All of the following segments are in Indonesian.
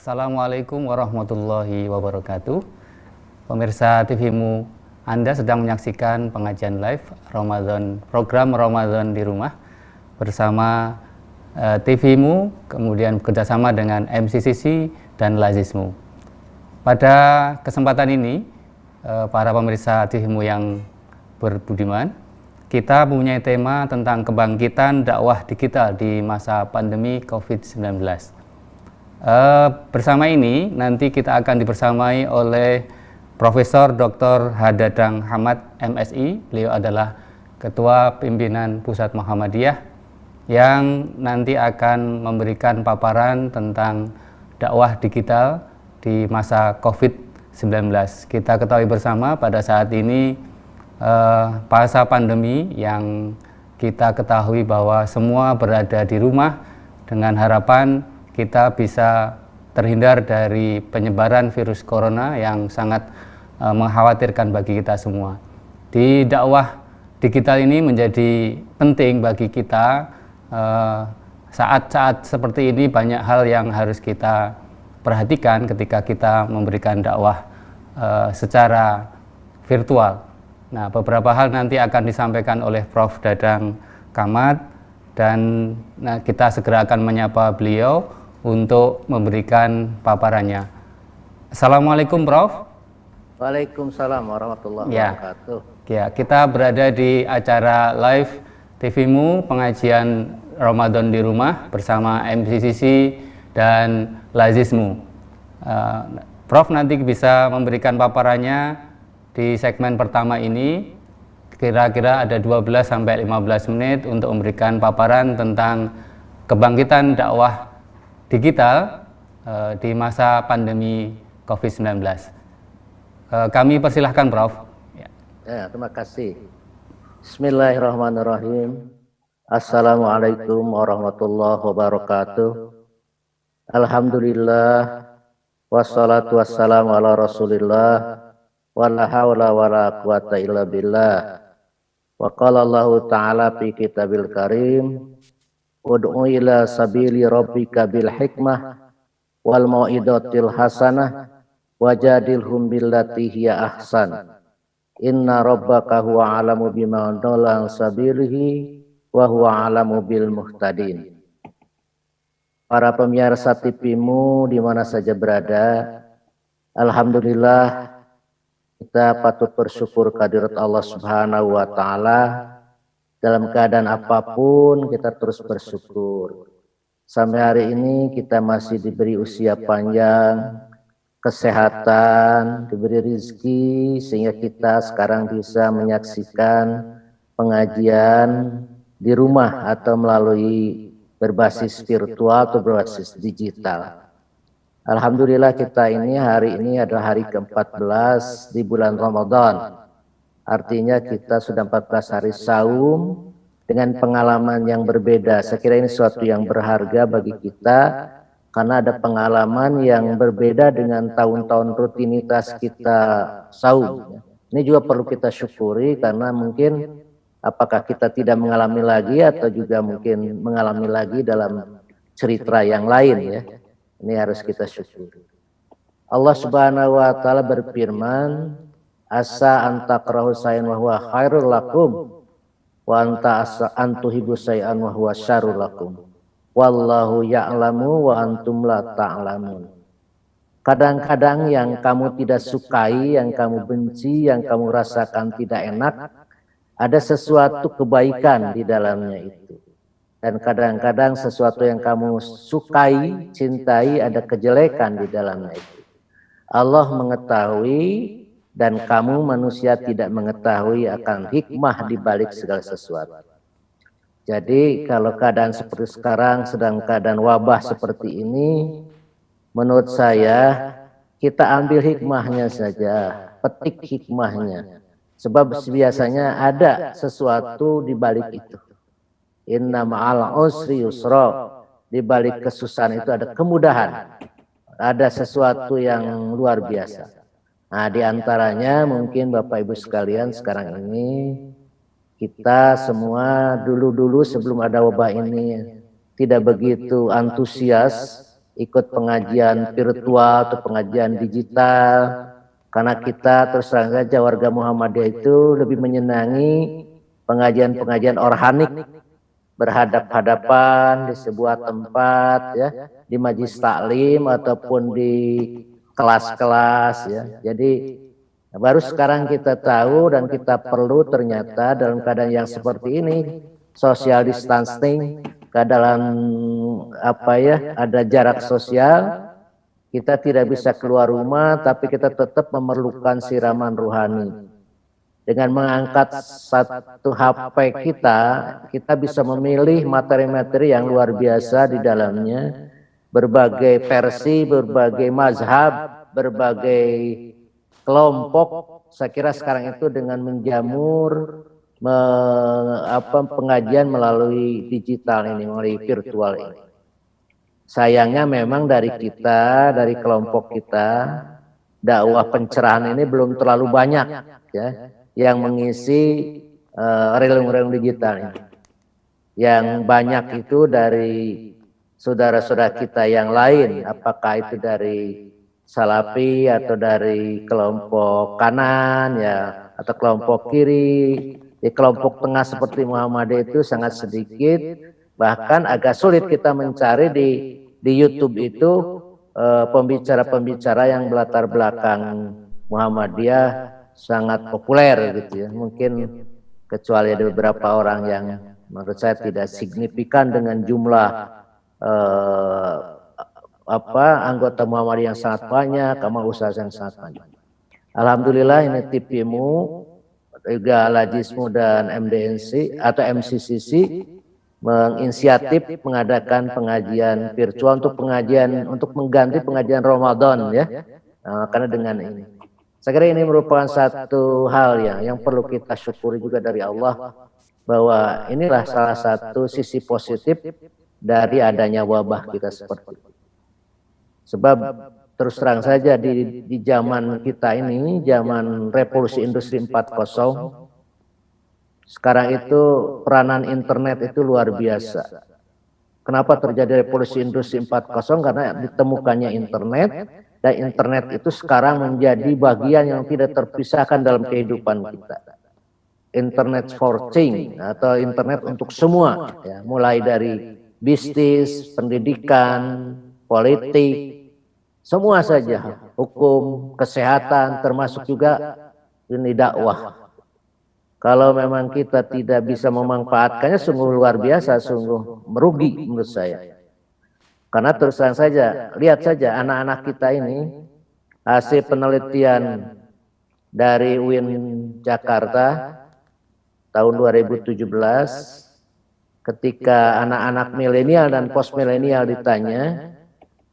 Assalamualaikum warahmatullahi wabarakatuh. Pemirsa TVmu, Anda sedang menyaksikan pengajian live program Ramadan di rumah bersama TVmu, kemudian bekerjasama dengan MCCC dan Lazismu. Pada kesempatan ini, para pemirsa TVmu yang berbudiman, kita mempunyai tema tentang kebangkitan dakwah digital di masa pandemi COVID-19. Bersama ini nanti kita akan dibersamai oleh Profesor Dr. Hadadang Hamad MSI. Beliau adalah Ketua Pimpinan Pusat Muhammadiyah yang nanti akan memberikan paparan tentang dakwah digital di masa COVID-19. Kita ketahui bersama pada saat ini masa pandemi yang kita ketahui bahwa semua berada di rumah dengan harapan kita bisa terhindar dari penyebaran virus corona yang sangat mengkhawatirkan bagi kita semua. Di dakwah digital ini menjadi penting bagi kita. Saat-saat seperti ini banyak hal yang harus kita perhatikan ketika kita memberikan dakwah secara virtual. Nah, beberapa hal nanti akan disampaikan oleh Prof. Dadang Hamad dan kita segera akan menyapa beliau untuk memberikan paparannya. Assalamualaikum, Prof. Waalaikumsalam warahmatullahi wabarakatuh. Ya, kita berada di acara live TVmu pengajian Ramadan di rumah bersama MCCC dan Lazismu. Prof nanti bisa memberikan paparannya di segmen pertama ini. Kira-kira ada 12 sampai 15 menit untuk memberikan paparan tentang kebangkitan dakwah digital di masa pandemi COVID-19. Kami persilahkan, Prof. Ya, terima kasih. Bismillahirrahmanirrahim. Assalamualaikum warahmatullahi wabarakatuh. Alhamdulillah wassalatu wassalamu ala Rasulillah wala haula wala quwata illa billah. Wa qala Allahu ta'ala fi kitabil karim ud'u ila sabili rabbika bil hikmah wal mau'izatil hasanah wajadilhum billati hiya ahsan. Inna rabbaka huwa alamu bima dhalla sabilihi wa huwa alamu bil muhtadin. Para pemirsa TVmu di mana saja berada, alhamdulillah kita patut bersyukur kehadirat Allah Subhanahu wa taala. Dalam keadaan apapun kita terus bersyukur. Sampai hari ini kita masih diberi usia panjang, kesehatan, diberi rezeki sehingga kita sekarang bisa menyaksikan pengajian di rumah atau melalui berbasis virtual atau berbasis digital. Alhamdulillah kita hari ini adalah hari ke-14 di bulan Ramadan. Artinya kita sudah 14 hari saum dengan pengalaman yang berbeda. Saya kira ini suatu yang berharga bagi kita karena ada pengalaman yang berbeda dengan tahun-tahun rutinitas kita saum. Ini juga perlu kita syukuri karena mungkin apakah kita tidak mengalami lagi atau juga mungkin mengalami lagi dalam cerita yang lain ya. Ini harus kita syukuri. Allah Subhanahu wa taala berfirman, asa antakrahu sayyan wa huwa khairul lakum wa anta asa antuhibu sayyan wa huwa syarrul lakum wallahu ya'lamu wa antum la ta'lamun. Kadang-kadang yang kamu tidak sukai, yang kamu benci, yang kamu rasakan tidak enak, ada sesuatu kebaikan di dalamnya itu. Dan kadang-kadang sesuatu yang kamu sukai, cintai, ada kejelekan di dalamnya itu. Allah mengetahui dan kamu manusia tidak mengetahui akan hikmah di balik segala sesuatu. Jadi kalau keadaan seperti sekarang sedang keadaan wabah seperti ini, menurut saya kita ambil hikmahnya saja, petik hikmahnya. Sebab biasanya ada sesuatu di balik itu. Inna ma'al usri yusra. Di balik kesusahan itu ada kemudahan. Ada sesuatu yang luar biasa. Nah, di antaranya mungkin Bapak Ibu sekalian sekarang ini kita semua dulu-dulu sebelum ada wabah ini tidak begitu antusias ikut pengajian virtual atau pengajian digital, karena kita terus terang saja warga Muhammadiyah itu lebih menyenangi pengajian-pengajian organik, berhadap-hadapan di sebuah tempat ya, di majlis taklim ataupun di kelas-kelas ya. Jadi baru sekarang kita tahu dan kita perlu ternyata dalam keadaan yang seperti ini, social distancing, dalam ada jarak sosial, kita tidak bisa keluar rumah, tapi kita tetap memerlukan siraman rohani. Dengan mengangkat satu HP kita bisa memilih materi-materi yang luar biasa di dalamnya, berbagai versi, berbagai mazhab, berbagai kelompok. Saya kira sekarang itu dengan menjamur pengajian melalui digital ini, melalui virtual ini. Sayangnya memang dari kita, dari kelompok kita, dakwah pencerahan ini belum terlalu banyak ya, yang mengisi relung-relung digital ini. Yang banyak itu dari saudara-saudara kita yang lain, apakah itu dari Salafi atau dari kelompok kanan ya, atau kelompok kiri. Di kelompok tengah seperti Muhammadiyah itu sangat sedikit, bahkan agak sulit kita mencari di YouTube itu pembicara-pembicara yang berlatar belakang Muhammadiyah sangat populer gitu ya. Mungkin kecuali ada beberapa orang yang menurut saya tidak signifikan dengan jumlah anggota Muhammadiyah yang sangat banyak, amal usaha yang sangat banyak. Alhamdulillah ini TV-mu juga Lajismu dan MDNC atau MCCC menginisiatif mengadakan pengajian virtual untuk mengganti pengajian Ramadan ya. Karena dengan ini, saya kira ini merupakan satu hal yang perlu kita syukuri juga dari Allah, bahwa inilah salah satu sisi positif dari adanya wabah kita seperti itu. Sebab terus terang saja di zaman kita ini, zaman revolusi industri 4.0, sekarang itu peranan internet itu luar biasa. Kenapa terjadi revolusi industri 4.0? Karena ditemukannya internet, dan internet itu sekarang menjadi bagian yang tidak terpisahkan dalam kehidupan kita. Internet for things atau internet untuk semua, ya, mulai dari bisnis, pendidikan, politik, semua saja, hukum, kesehatan, termasuk juga ini dakwah. Kalau memang kita tidak bisa memanfaatkannya, sungguh luar biasa, sungguh merugi menurut saya. Karena terus terang saja, lihat saja anak-anak kita ini, hasil penelitian dari UIN Jakarta tahun 2017, ketika anak-anak milenial dan post milenial ditanya,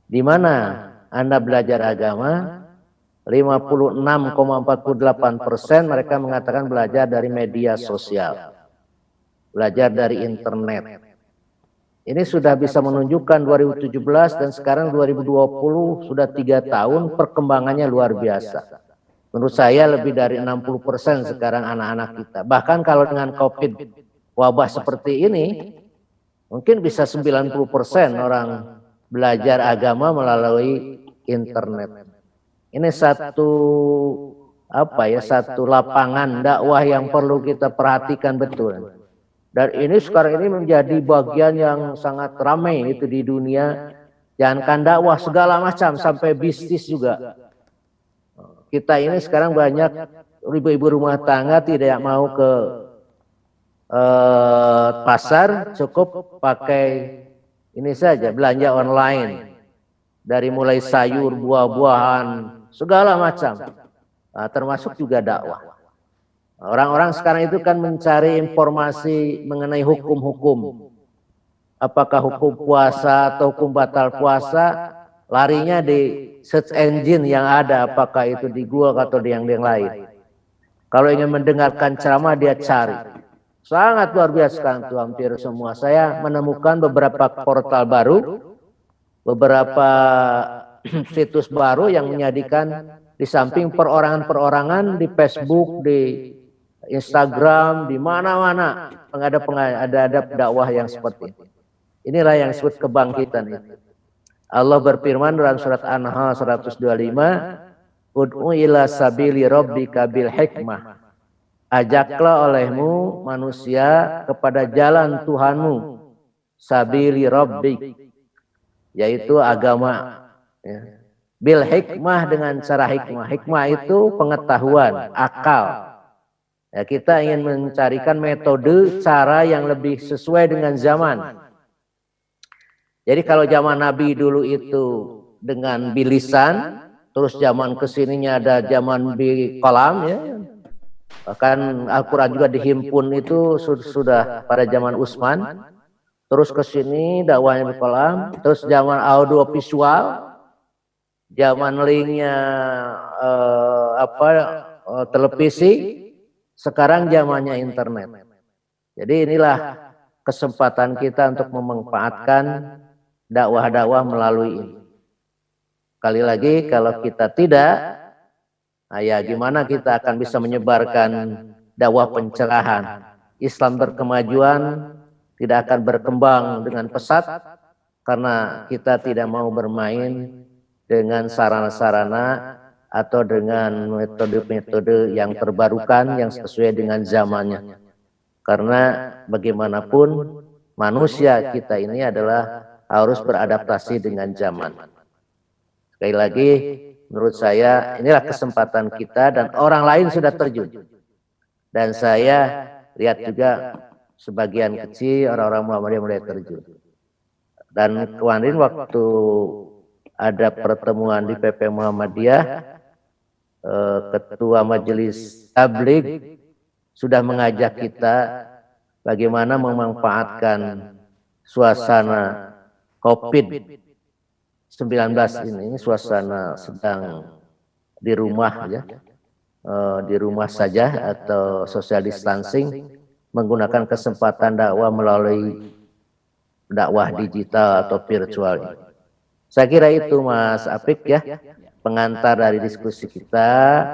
di mana Anda belajar agama, 56,48% mereka mengatakan belajar dari media sosial, belajar dari internet. Ini sudah bisa menunjukkan 2017 dan sekarang 2020 sudah 3 tahun, perkembangannya luar biasa. Menurut saya lebih dari 60% sekarang anak-anak kita. Bahkan kalau dengan COVID wabah seperti ini, mungkin bisa 90% orang belajar agama melalui internet. Ini satu satu lapangan dakwah yang perlu kita perhatikan betul. Dan ini sekarang ini menjadi bagian yang sangat ramai itu di dunia. Jangankan dakwah, segala macam, sampai bisnis juga. Kita ini sekarang banyak ibu-ibu rumah tangga tidak mau ke pasar, cukup pakai ini saja, belanja online. Dari mulai sayur, buah-buahan, segala macam, termasuk juga dakwah. Orang-orang sekarang itu kan mencari informasi mengenai hukum-hukum. Apakah hukum puasa atau hukum batal puasa, larinya di search engine yang ada, apakah itu di Google atau di yang lain. Kalau ingin mendengarkan ceramah, dia cari. Sangat luar biasa sekarang tuh, hampir semua. Saya menemukan beberapa portal baru, beberapa situs baru yang menyajikan di samping perorangan-perorangan di Facebook, di Instagram, di mana-mana ada dakwah yang seperti ini. Inilah yang disebut kebangkitan itu. Allah berfirman dalam surat An-Nahl 125, Ud'u ila sabili rabbika bil hikmah. Ajaklah olehmu manusia kepada jalan Tuhanmu, sabili rabbik, yaitu agama, ya. Bil hikmah, dengan cara hikmah. Hikmah itu pengetahuan, akal. Ya, kita ingin mencarikan metode, cara yang lebih sesuai dengan zaman. Jadi kalau zaman Nabi dulu itu dengan bilisan, terus zaman kesininya ada zaman kolam, ya. Bahkan Al-Quran juga dihimpun itu sudah pada zaman Utsman. Terus kesini dakwahnya berkolam, terus zaman audio visual, zaman linknya televisi, sekarang zamannya internet. Jadi inilah kesempatan kita untuk memanfaatkan dakwah-dakwah melalui ini. Sekali lagi, kalau kita tidak, ya gimana kita akan bisa menyebarkan dakwah pencerahan? Islam berkemajuan tidak akan berkembang dengan pesat karena kita tidak mau bermain dengan sarana-sarana atau dengan metode-metode yang terbarukan yang sesuai dengan zamannya. Karena bagaimanapun manusia kita ini adalah harus beradaptasi dengan zaman. Sekali lagi, menurut saya inilah kesempatan kita dan orang lain sudah terjun. Dan saya lihat juga sebagian kecil orang-orang Muhammadiyah mulai terjun. Dan kemarin waktu ada pertemuan di PP Muhammadiyah, Ketua Majelis Tabligh sudah mengajak kita bagaimana memanfaatkan suasana COVID-19 ini, suasana sedang di rumah, ya, di rumah saja atau social distancing, menggunakan kesempatan dakwah melalui dakwah digital atau virtual ini. Saya kira itu Mas Apik, ya, pengantar dari diskusi kita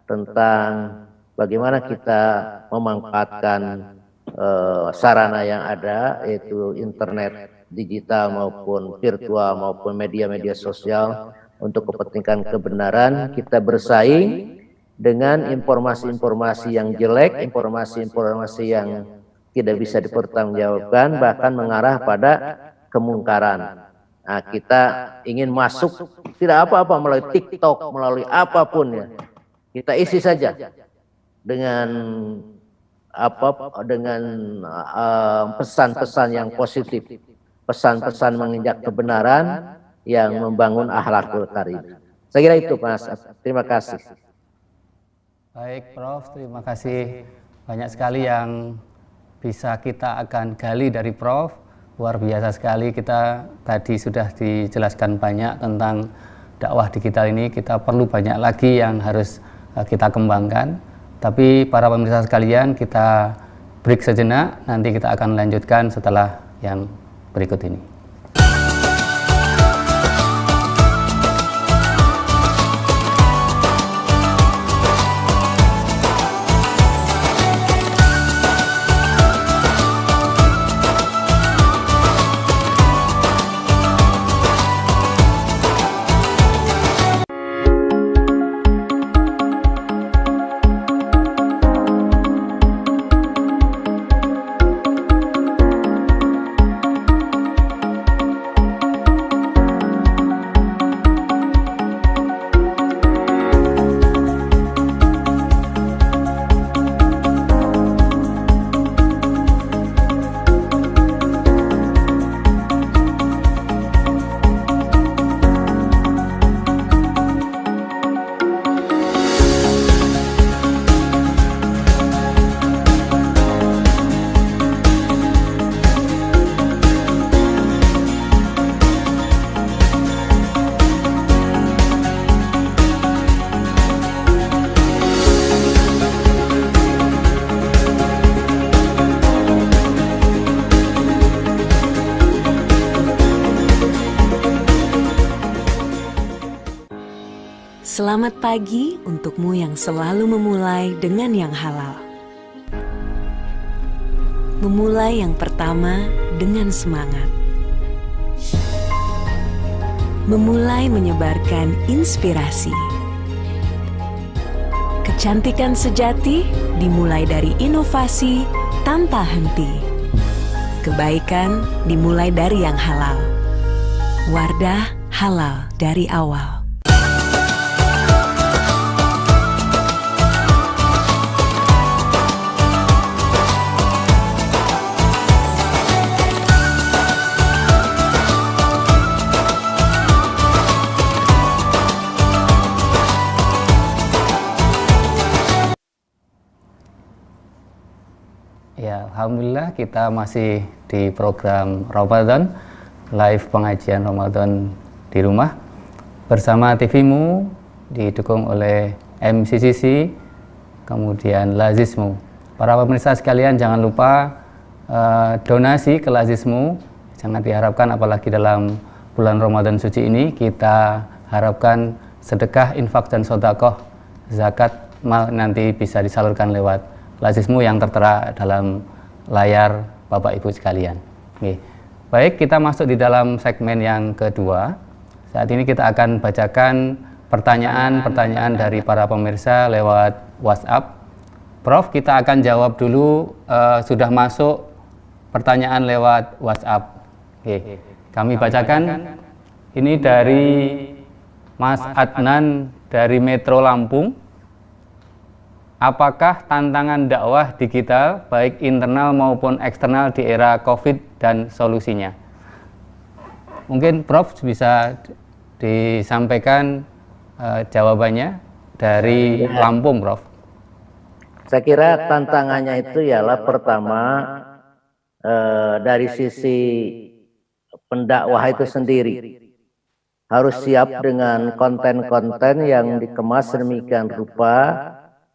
tentang bagaimana kita memanfaatkan sarana yang ada, yaitu internet digital maupun virtual maupun media-media sosial untuk kepentingan kebenaran. Kita bersaing dengan informasi-informasi yang jelek, informasi-informasi yang tidak bisa dipertanggungjawabkan, bahkan mengarah pada kemungkaran. Nah, kita ingin masuk tidak apa-apa melalui TikTok, melalui apapun, ya. Kita isi saja dengan pesan-pesan yang positif, pesan-pesan menginjak kebenaran yang membangun akhlakul karim. Saya kira itu, Mas. Terima kasih. Baik, Prof. Terima kasih banyak sekali yang bisa kita akan gali dari Prof. Luar biasa sekali, kita tadi sudah dijelaskan banyak tentang dakwah digital ini. Kita perlu banyak lagi yang harus kita kembangkan. Tapi para pemirsa sekalian, kita break sejenak, nanti kita akan lanjutkan setelah yang berikut ini. Selamat pagi untukmu yang selalu memulai dengan yang halal. Memulai yang pertama dengan semangat. memulai menyebarkan inspirasi. Kecantikan sejati dimulai dari inovasi tanpa henti. Kebaikan dimulai dari yang halal. Wardah halal dari awal. Ya, alhamdulillah kita masih di program Ramadan, live pengajian Ramadan di rumah bersama TVmu, didukung oleh MCCC, kemudian Lazismu. Para pemirsa sekalian, jangan lupa donasi ke Lazismu. Jangan diharapkan, apalagi dalam bulan Ramadan suci ini, kita harapkan sedekah, infak, dan sedekah zakat mal nanti bisa disalurkan lewat Lazismu yang tertera dalam layar Bapak Ibu sekalian. Oke. Baik, kita masuk di dalam segmen yang kedua. Saat ini kita akan bacakan pertanyaan-pertanyaan dari para pemirsa lewat WhatsApp. Prof, kita akan jawab dulu, sudah masuk pertanyaan lewat WhatsApp. Oke. Kami bacakan, ini dari Mas Adnan dari Metro Lampung. Apakah tantangan dakwah digital baik internal maupun eksternal di era COVID dan solusinya? Mungkin Prof bisa disampaikan jawabannya dari Lampung, Prof. Saya kira tantangannya itu ialah pertama dari sisi pendakwah itu sendiri harus siap dengan konten-konten yang dikemas sedemikian rupa,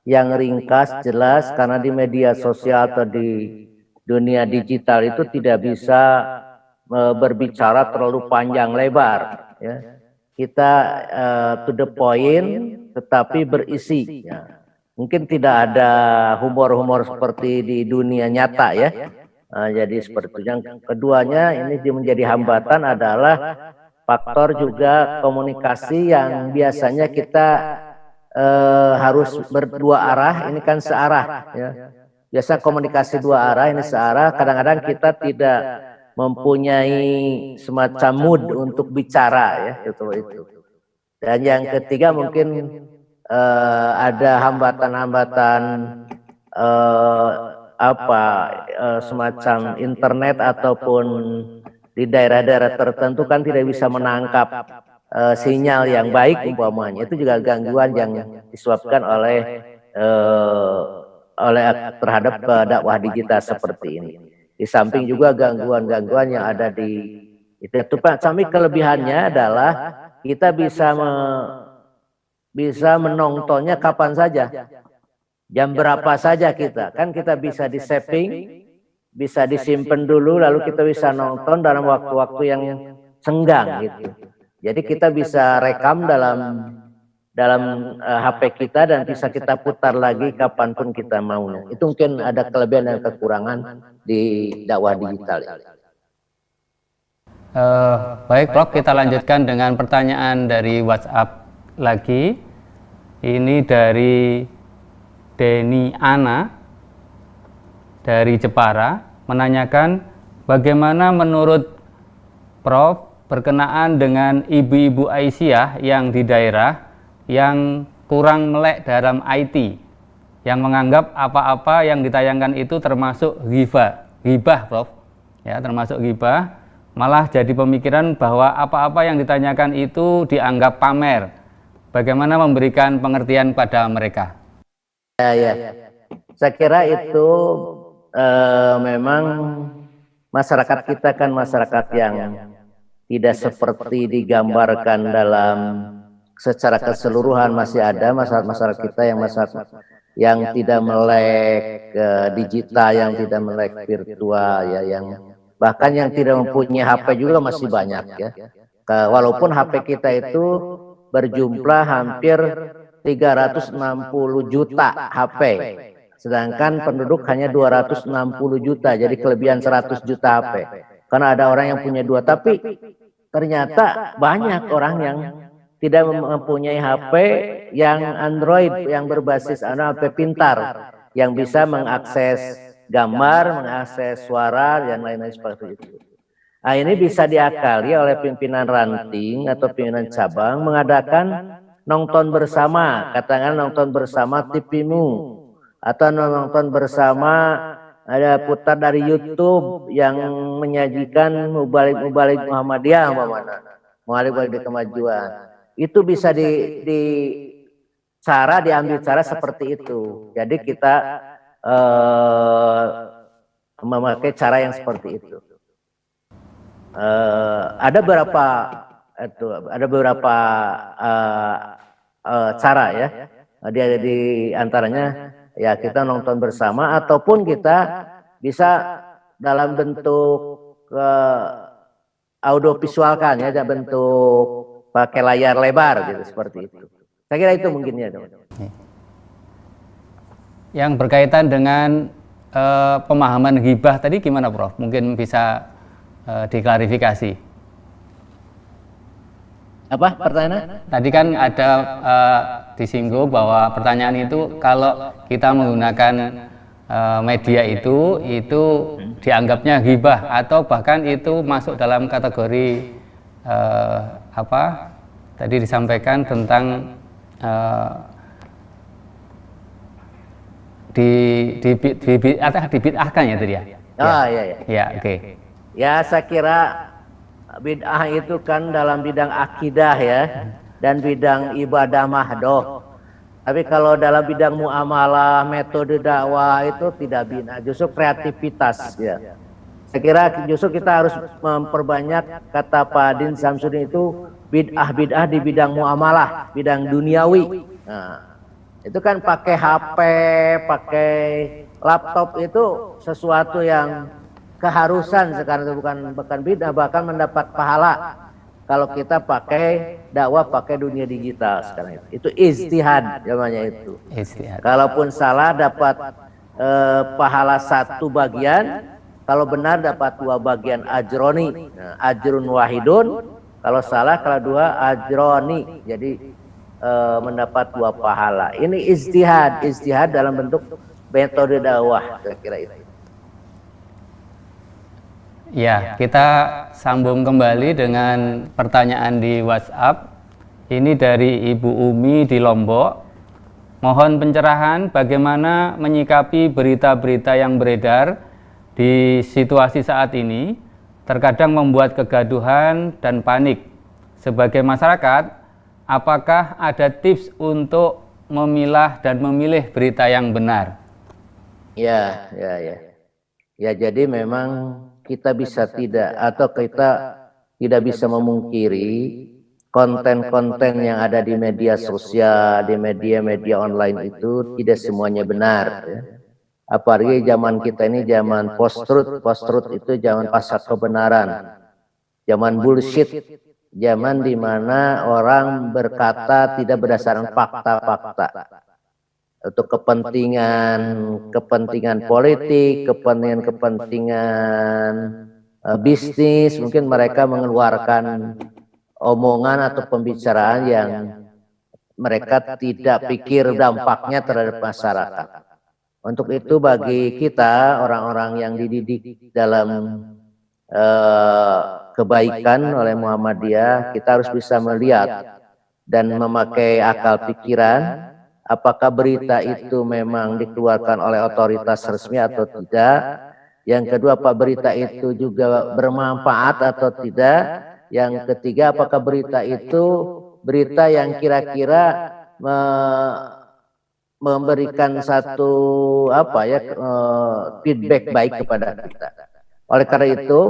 yang ringkas, jelas, karena di media sosial atau di dunia digital itu tidak bisa berbicara terlalu panjang lebar. Ya. Kita to the point, tetapi berisi. Ya. Mungkin tidak ada humor-humor seperti di dunia nyata ya. Jadi seperti itu. Yang keduanya ini menjadi hambatan adalah faktor juga komunikasi yang biasanya kita harus berdua arah, ini kan searah ya. Biasa komunikasi dua arah, ini searah. Kadang-kadang kita tidak mempunyai semacam mood untuk bicara ya, itu. Dan yang ketiga mungkin ada hambatan-hambatan semacam internet ataupun di daerah-daerah tertentu kan tidak bisa menangkap sinyal yang baik umpamanya. Itu juga gangguan yang disebabkan oleh terhadap dakwah digital seperti ini. Di samping juga gangguan-gangguan yang ada di itu Pak. Sampai kelebihannya adalah kita bisa menontonnya kapan saja, jam berapa saja kita bisa di saving, bisa disimpan dulu, lalu kita bisa nonton dalam waktu-waktu yang senggang gitu. Jadi kita bisa rekam dalam HP kita dan bisa kita putar lagi kapanpun kita maunya. Itu mungkin ada kelebihan dan kekurangan di dakwah digital. Baik Prof, kita lanjutkan dengan pertanyaan dari WhatsApp lagi. Ini dari Deni Ana dari Jepara menanyakan bagaimana menurut Prof berkenaan dengan ibu-ibu Aisyah yang di daerah yang kurang melek dalam IT, yang menganggap apa-apa yang ditayangkan itu termasuk ghibah, Prof. Ya, termasuk ghibah, malah jadi pemikiran bahwa apa-apa yang ditanyakan itu dianggap pamer. Bagaimana memberikan pengertian pada mereka? Ya. Saya kira itu memang masyarakat kita kan masyarakat yang tidak seperti digambarkan dalam secara keseluruhan. Masih ada masyarakat kita yang tidak melek digital, yang tidak melek virtual ya, yang bahkan yang tidak mempunyai HP juga masih banyak ya. Walaupun HP kita itu berjumlah hampir 360 juta HP, sedangkan penduduk hanya 260 juta, jadi kelebihan 100 juta HP. Karena ada orang yang punya dua, tapi ternyata banyak orang yang tidak mempunyai HP yang Android yang berbasis HP pintar yang bisa mengakses gambar, mengakses suara dan lain-lain seperti itu. Nah, ini bisa diakali oleh pimpinan ranting atau pimpinan cabang mengadakan nonton bersama, katakan nonton bersama TV-mu atau nonton bersama ada putar dari YouTube yang menyajikan mubalik Muhammadiyah, mubalik kemajuan. Itu bisa diambil cara seperti itu. Jadi kita memakai cara yang seperti itu. Ada beberapa cara ya. Dia di antaranya ya kita nonton bersama ataupun kita bisa dalam bentuk audio visualkan ya, dalam bentuk pakai layar lebar gitu seperti itu. Saya kira itu mungkin ya, teman-teman. Yang berkaitan dengan pemahaman ghibah tadi gimana, Prof? Mungkin bisa diklarifikasi. Apa pertanyaan? Tadi kan ada disinggung bahwa pertanyaan itu kalau kita menggunakan media itu dianggapnya ghibah atau bahkan itu masuk dalam kategori apa? Tadi disampaikan tentang dibid'ahkan ya tadi ya. Oh iya. Ya, oke. Ya, saya kira bid'ah itu kan dalam bidang akidah ya dan bidang ibadah mahdoh. Tapi kalau dalam bidang muamalah, metode dakwah itu tidak bid'ah, justru kreativitas ya. Saya kira justru kita harus memperbanyak kata Pak Din Samsudin itu bid'ah di bidang muamalah, bidang duniawi. Nah, itu kan pakai HP, pakai laptop itu sesuatu yang keharusan sekarang, itu bukan bid'ah, bahkan mendapat pahala kalau kita pakai dakwah pakai dunia digital sekarang itu ijtihad namanya itu. Ijtihad. Kalaupun salah dapat pahala 1 bagian, kalau benar dapat 2 bagian ajroni. Nah, ajrun wahidun, kalau salah kalau 2 ajroni, jadi mendapat 2 pahala. Ini ijtihad dalam bentuk metode dakwah, saya kira itu. Ya, kita sambung kembali dengan pertanyaan di WhatsApp. Ini dari Ibu Umi di Lombok. Mohon pencerahan bagaimana menyikapi berita-berita yang beredar di situasi saat ini, terkadang membuat kegaduhan dan panik. Sebagai masyarakat, apakah ada tips untuk memilah dan memilih berita yang benar? Ya, jadi memang kita bisa tidak bisa memungkiri konten-konten yang ada di media sosial, di media-media online itu tidak semuanya benar ya. Apalagi zaman kita ini zaman post-truth itu zaman pasca kebenaran, zaman bullshit, zaman dimana orang berkata tidak berdasarkan fakta-fakta untuk kepentingan politik, kepentingan bisnis, mungkin mereka mengeluarkan omongan atau pembicaraan yang mereka tidak pikir dampaknya terhadap masyarakat. Untuk itu bagi kita orang-orang yang dididik dalam kebaikan oleh Muhammadiyah, kita harus bisa melihat dan memakai akal pikiran apakah berita itu memang dikeluarkan oleh otoritas resmi atau tidak. Yang kedua, apa berita itu juga bermanfaat atau tidak. Yang ketiga, apakah berita itu berita yang kira-kira memberikan satu feedback baik kepada kita. Oleh karena itu,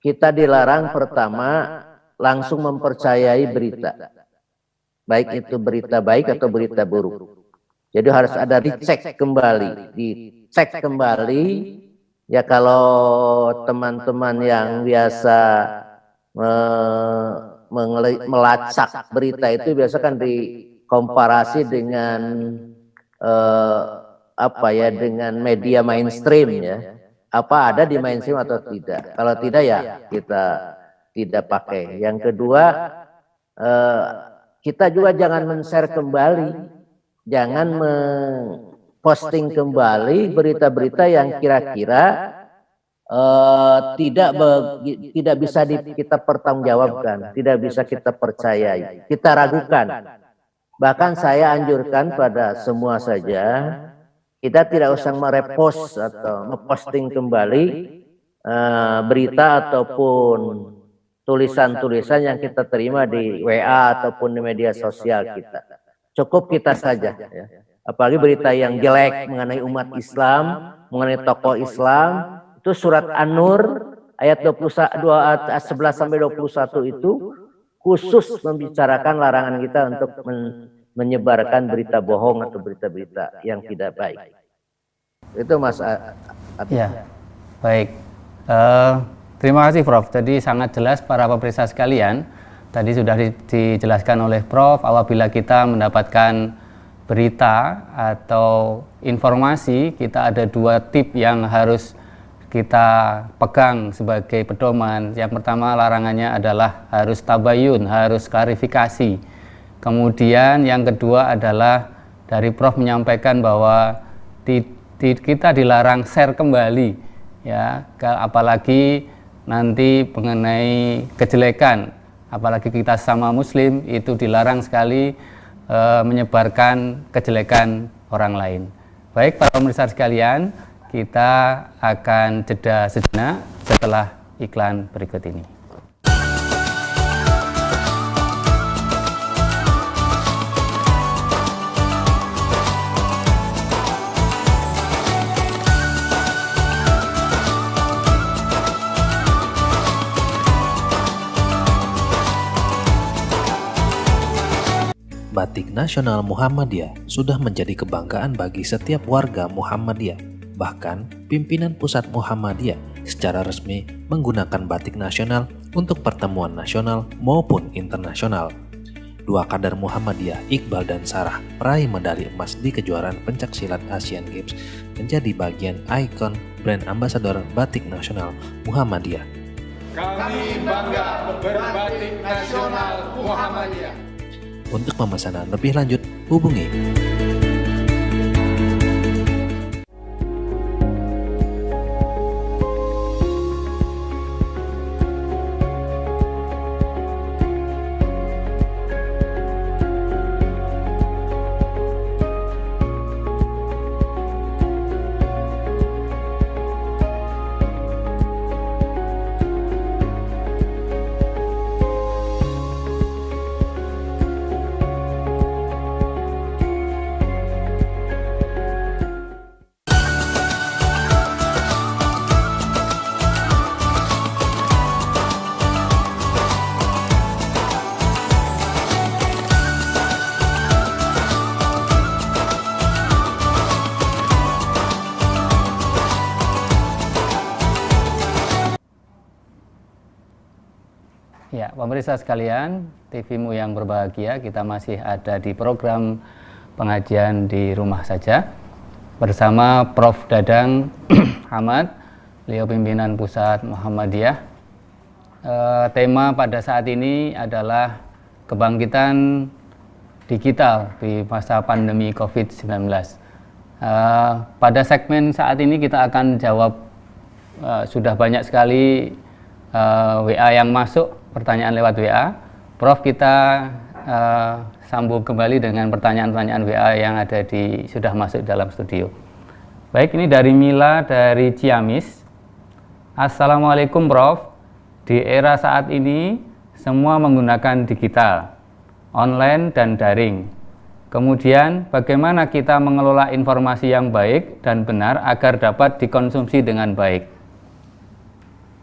kita dilarang pertama langsung mempercayai berita, baik itu berita baik atau berita buruk. Jadi harus ada dicek kembali, ya. Kalau teman-teman yang biasa melacak berita itu biasa kan dikomparasi dengan dengan media mainstream ya. Apa ada di mainstream atau tidak? Kalau tidak ya kita tidak pakai. Yang kedua, kita juga jangan men-share kembali, jangan posting kembali berita-berita yang kira-kira tidak bisa kita pertanggungjawabkan, tidak bisa kita percayai, kita ragukan. Bahkan saya anjurkan pada semua saja, kita tidak usah merepost atau memposting kembali berita ataupun tulisan-tulisan yang kita terima di WA ataupun di media sosial kita. Cukup kita saja, ya. Apalagi berita yang jelek mengenai umat Islam, mengenai tokoh Islam. Itu surat An-Nur ayat 11 sampai 21 itu khusus membicarakan larangan kita untuk menyebarkan berita bohong atau berita-berita yang tidak baik. Itu Mas Ya, baik. Terima kasih Prof. Tadi sangat jelas para pemirsa sekalian. Tadi sudah dijelaskan oleh Prof. Apabila kita mendapatkan berita atau informasi, kita ada 2 tip yang harus kita pegang sebagai pedoman. Yang pertama, larangannya adalah harus tabayun, harus klarifikasi. Kemudian yang kedua adalah dari Prof menyampaikan bahwa kita dilarang share kembali, ya, apalagi nanti mengenai kejelekan, apalagi kita sama Muslim itu dilarang sekali menyebarkan kejelekan orang lain. Baik para pemirsa sekalian, kita akan jeda sejenak setelah iklan berikut ini. Batik nasional Muhammadiyah sudah menjadi kebanggaan bagi setiap warga Muhammadiyah. Bahkan, pimpinan pusat Muhammadiyah secara resmi menggunakan batik nasional untuk pertemuan nasional maupun internasional. 2 kader Muhammadiyah, Iqbal dan Sarah, peraih medali emas di kejuaraan pencaksilat Asian Games, menjadi bagian ikon brand ambasador batik nasional Muhammadiyah. Kami bangga berbatik nasional Muhammadiyah. Untuk pemesanan lebih lanjut, hubungi Ya, pemirsa sekalian, TV-mu yang berbahagia, kita masih ada di program pengajian di rumah saja bersama Prof. Dadang Hamad, beliau pimpinan pusat Muhammadiyah. Tema pada saat ini adalah kebangkitan digital di masa pandemi COVID-19. Pada segmen saat ini kita akan jawab sudah banyak sekali WA yang masuk, pertanyaan lewat WA. Prof, kita sambung kembali dengan pertanyaan-pertanyaan WA yang ada sudah masuk dalam studio. Baik, ini dari Mila dari Ciamis. Assalamualaikum Prof. Di era saat ini semua menggunakan digital, online dan daring. Kemudian bagaimana kita mengelola informasi yang baik dan benar agar dapat dikonsumsi dengan baik?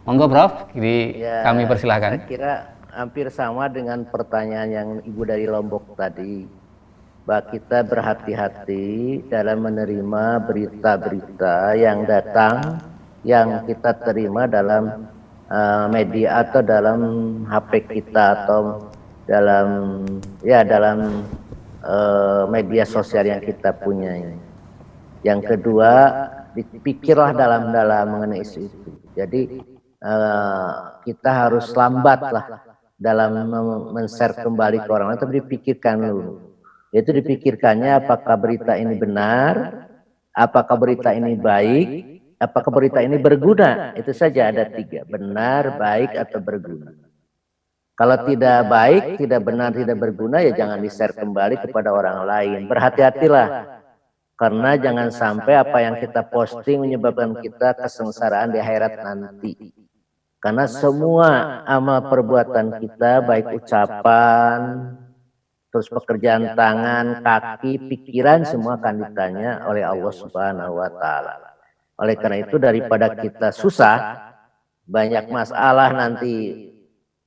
Monggo Prof, kami persilahkan. Saya kira hampir sama dengan pertanyaan yang Ibu dari Lombok tadi. Bahwa kita berhati-hati dalam menerima berita-berita yang datang, yang kita terima dalam media atau dalam HP kita atau dalam media sosial yang kita punya ini. Yang kedua, dipikirlah dalam mengenai isu itu. Jadi kita harus lambat lah dalam men-share kembali ke orang lain, tapi dipikirkan dulu. Itu dipikirkannya apakah berita ini benar, apakah berita ini baik, apakah berita ini berguna. Itu saja, ada 3, benar, baik, atau berguna. Kalau tidak baik, tidak benar, tidak berguna, ya jangan di-share kembali kepada orang lain. Berhati-hatilah, karena jangan sampai apa yang kita posting menyebabkan kita kesengsaraan di akhirat nanti. Karena semua amal perbuatan kita, baik ucapan, terus pekerjaan tangan, kaki, pikiran, semua akan ditanya oleh Allah Subhanahu wa Ta'ala. Oleh karena itu, daripada kita susah, banyak masalah nanti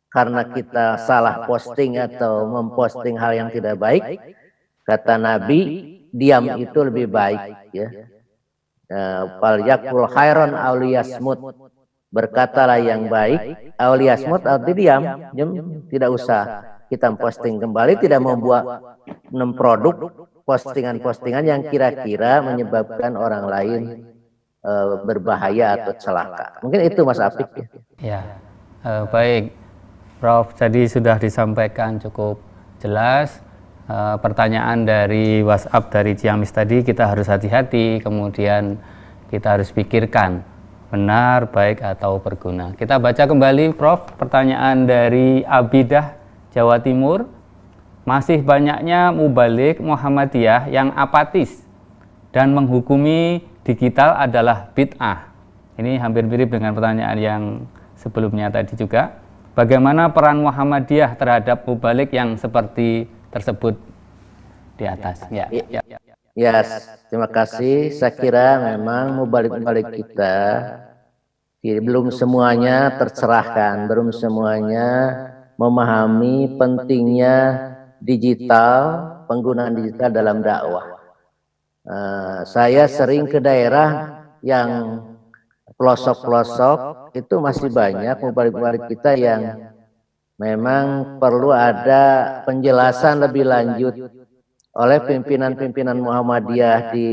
karena kita salah posting atau memposting hal yang tidak baik, kata Nabi, diam itu lebih baik, ya. Fal yakul khairan aw liyasmut, berkatalah yang baik, aw liyasmut, atau diam, tidak usah kita posting kembali, tidak membuat produk postingan-postingan yang kira-kira menyebabkan orang lain berbahaya atau celaka. Mungkin itu Mas Apik. Ya, baik Prof, tadi sudah disampaikan cukup jelas. Pertanyaan dari WhatsApp dari Ciamis tadi kita harus hati-hati, kemudian kita harus pikirkan benar, baik, atau berguna. Kita baca kembali Prof, pertanyaan dari Abidah Jawa Timur. Masih banyaknya mubalik Muhammadiyah yang apatis dan menghukumi digital adalah bid'ah. Ini hampir mirip dengan pertanyaan yang sebelumnya tadi juga. Bagaimana peran Muhammadiyah terhadap mubalik yang seperti tersebut di atas? Ya, terima kasih. Saya kira memang mubalik-mubalik kita belum semuanya tercerahkan, belum semuanya memahami pentingnya digital, penggunaan digital dalam dakwah. Saya sering ke daerah yang pelosok-pelosok, itu masih banyak mubalik-mubalik kita yang memang perlu ada penjelasan lebih lanjut oleh pimpinan-pimpinan Muhammadiyah di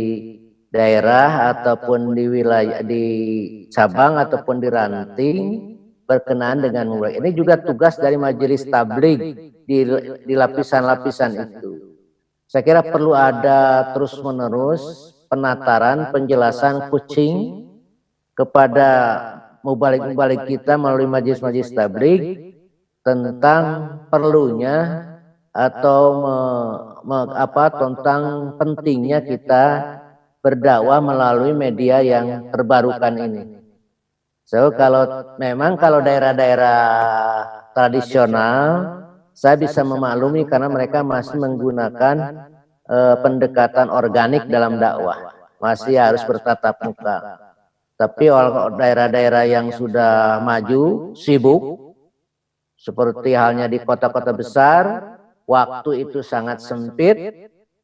daerah ataupun di wilayah, di cabang ataupun di ranting berkenaan dengan mubalik. Ini juga tugas dari majelis tabligh di lapisan-lapisan itu. Saya kira perlu ada terus-menerus penataran, penjelasan kucing kepada mubalik-mubalik kita melalui majelis-majelis tabligh tentang perlunya atau tentang pentingnya kita berdakwah melalui media yang terbarukan ini. So kalau daerah-daerah tradisional, saya bisa memaklumi karena mereka masih menggunakan pendekatan organik dalam dakwah, masih harus bertatap muka. Tapi daerah-daerah yang sudah maju, sibuk, seperti halnya di kota-kota besar, waktu itu sangat sempit,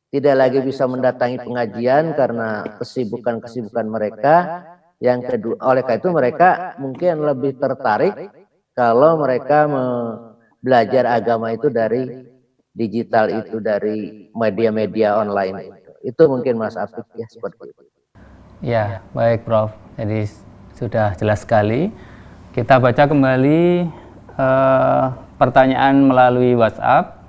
tidak lagi bisa mendatangi pengajian karena kesibukan-kesibukan mereka. Yang kedua, oleh karena itu mereka mungkin lebih tertarik kalau mereka belajar agama itu dari digital itu, dari media-media online. Itu mungkin Mas Apik ya, seperti itu. Ya, baik Prof. Jadi sudah jelas sekali. Kita baca kembali pertanyaan melalui WhatsApp.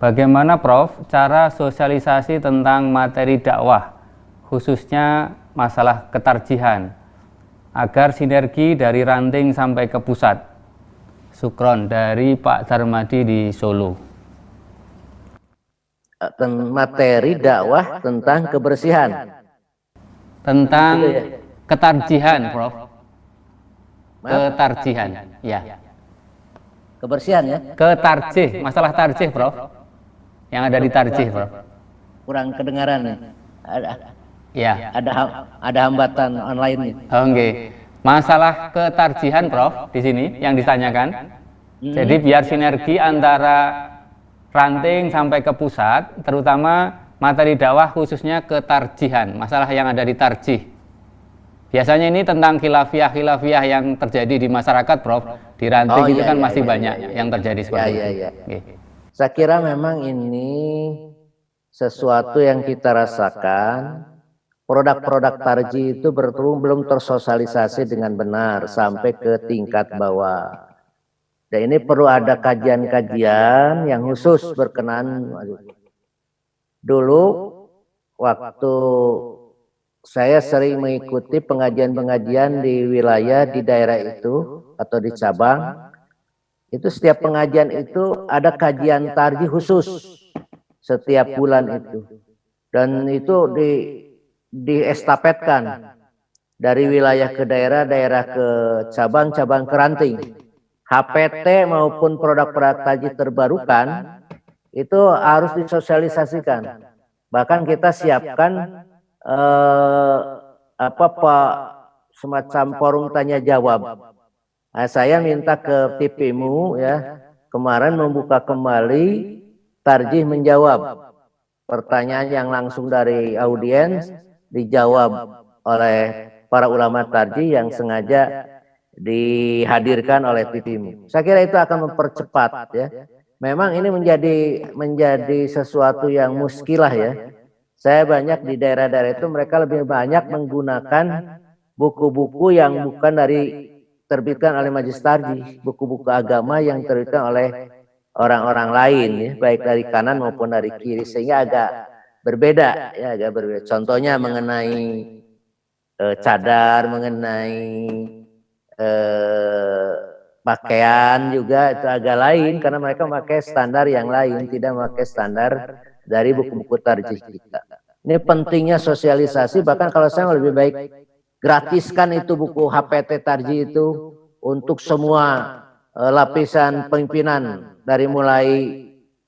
Bagaimana Prof cara sosialisasi tentang materi dakwah, khususnya masalah ketarjihan, agar sinergi dari ranting sampai ke pusat? Sukron dari Pak Darmadi di Solo. Materi dakwah tentang kebersihan. Tentang ketarjihan, Prof. Ketarjihan, ya. Kebersihan ya? Ketarjih, masalah tarjih, Prof. Yang ada di tarjih, Prof. Kurang kedengaran ya? Ya. Ada hambatan online nih. Oke. Masalah ketarjihan, Prof, di sini yang ditanyakan. Jadi biar sinergi antara ranting sampai ke pusat, terutama materi dakwah khususnya ketarjihan, masalah yang ada di tarjih. Biasanya ini tentang khilafiyah yang terjadi di masyarakat, Prof. Di ranting itu kan masih banyak yang terjadi seperti itu. Okay. Saya kira memang ini sesuatu yang kita rasakan produk-produk tarji itu belum tersosialisasi dengan benar sampai ke tingkat bawah. Dan ini perlu ada kajian-kajian yang khusus berkenaan. Dulu waktu saya sering mengikuti pengajian-pengajian di wilayah di daerah itu atau di cabang, itu setiap pengajian itu ada kajian tarji khusus setiap bulan itu, dan itu diestafetkan dari wilayah ke daerah, daerah ke cabang, cabang ke ranting. HPT maupun produk-produk tarji terbarukan itu harus disosialisasikan. Bahkan kita siapkan semacam forum tanya jawab. Nah, saya minta ke TVmu ya kemarin membuka kembali tarjih menjawab, pertanyaan yang langsung dari audiens dijawab oleh para ulama tarjih yang sengaja dihadirkan oleh TVmu. Saya kira itu akan mempercepat ya. Memang ini menjadi sesuatu yang muskilah ya. Saya banyak di daerah-daerah itu mereka lebih banyak menggunakan buku-buku yang bukan terbitkan oleh Majelis Tarjih, buku-buku agama yang terbitkan oleh orang-orang lain ya, baik dari kanan maupun dari kiri, sehingga agak berbeda ya, agak berbeda. Contohnya mengenai cadar, mengenai pakaian juga itu agak lain karena mereka memakai standar yang lain, tidak memakai standar dari buku-buku tarjih kita. Ini pentingnya sosialisasi, bahkan kalau saya lebih baik gratiskan itu buku HPT tarjih itu untuk semua lapisan pimpinan dari mulai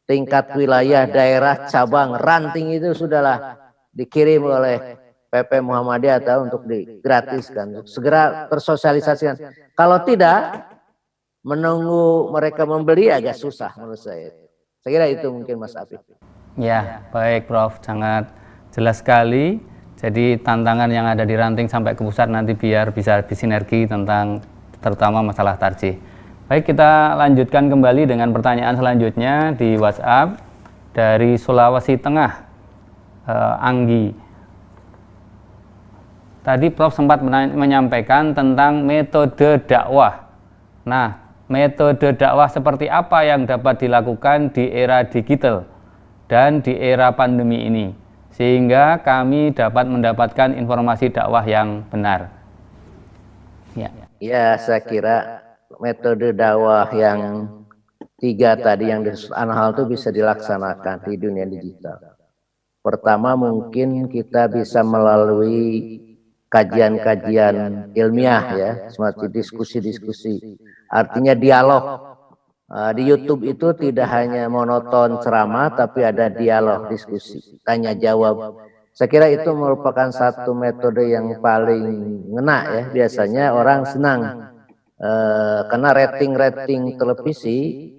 tingkat wilayah, daerah, cabang, ranting itu sudahlah dikirim oleh PP Muhammadiyah atau untuk digratiskan, segera tersosialisasikan. Kalau tidak, menunggu mereka membeli agak susah menurut saya. Saya kira itu mungkin Mas Afif. Ya, baik Prof, sangat jelas sekali. Jadi tantangan yang ada di ranting sampai ke pusat nanti biar bisa disinergi tentang terutama masalah tarjih. Baik, kita lanjutkan kembali dengan pertanyaan selanjutnya di WhatsApp dari Sulawesi Tengah, Anggi. Tadi Prof sempat menyampaikan tentang metode dakwah. Nah, metode dakwah seperti apa yang dapat dilakukan di era digital dan di era pandemi ini, sehingga kami dapat mendapatkan informasi dakwah yang benar. Ya, saya kira metode dakwah yang 3 tadi yang disebutkan hal itu bisa dilaksanakan di dunia digital. Pertama, mungkin kita bisa melalui kajian-kajian ilmiah ya, seperti diskusi-diskusi, artinya dialog. Di YouTube itu tidak hanya monoton ceramah, tapi ada dialog, diskusi, tanya jawab. Saya kira itu merupakan satu metode yang paling ngena ya. Biasanya orang senang karena rating televisi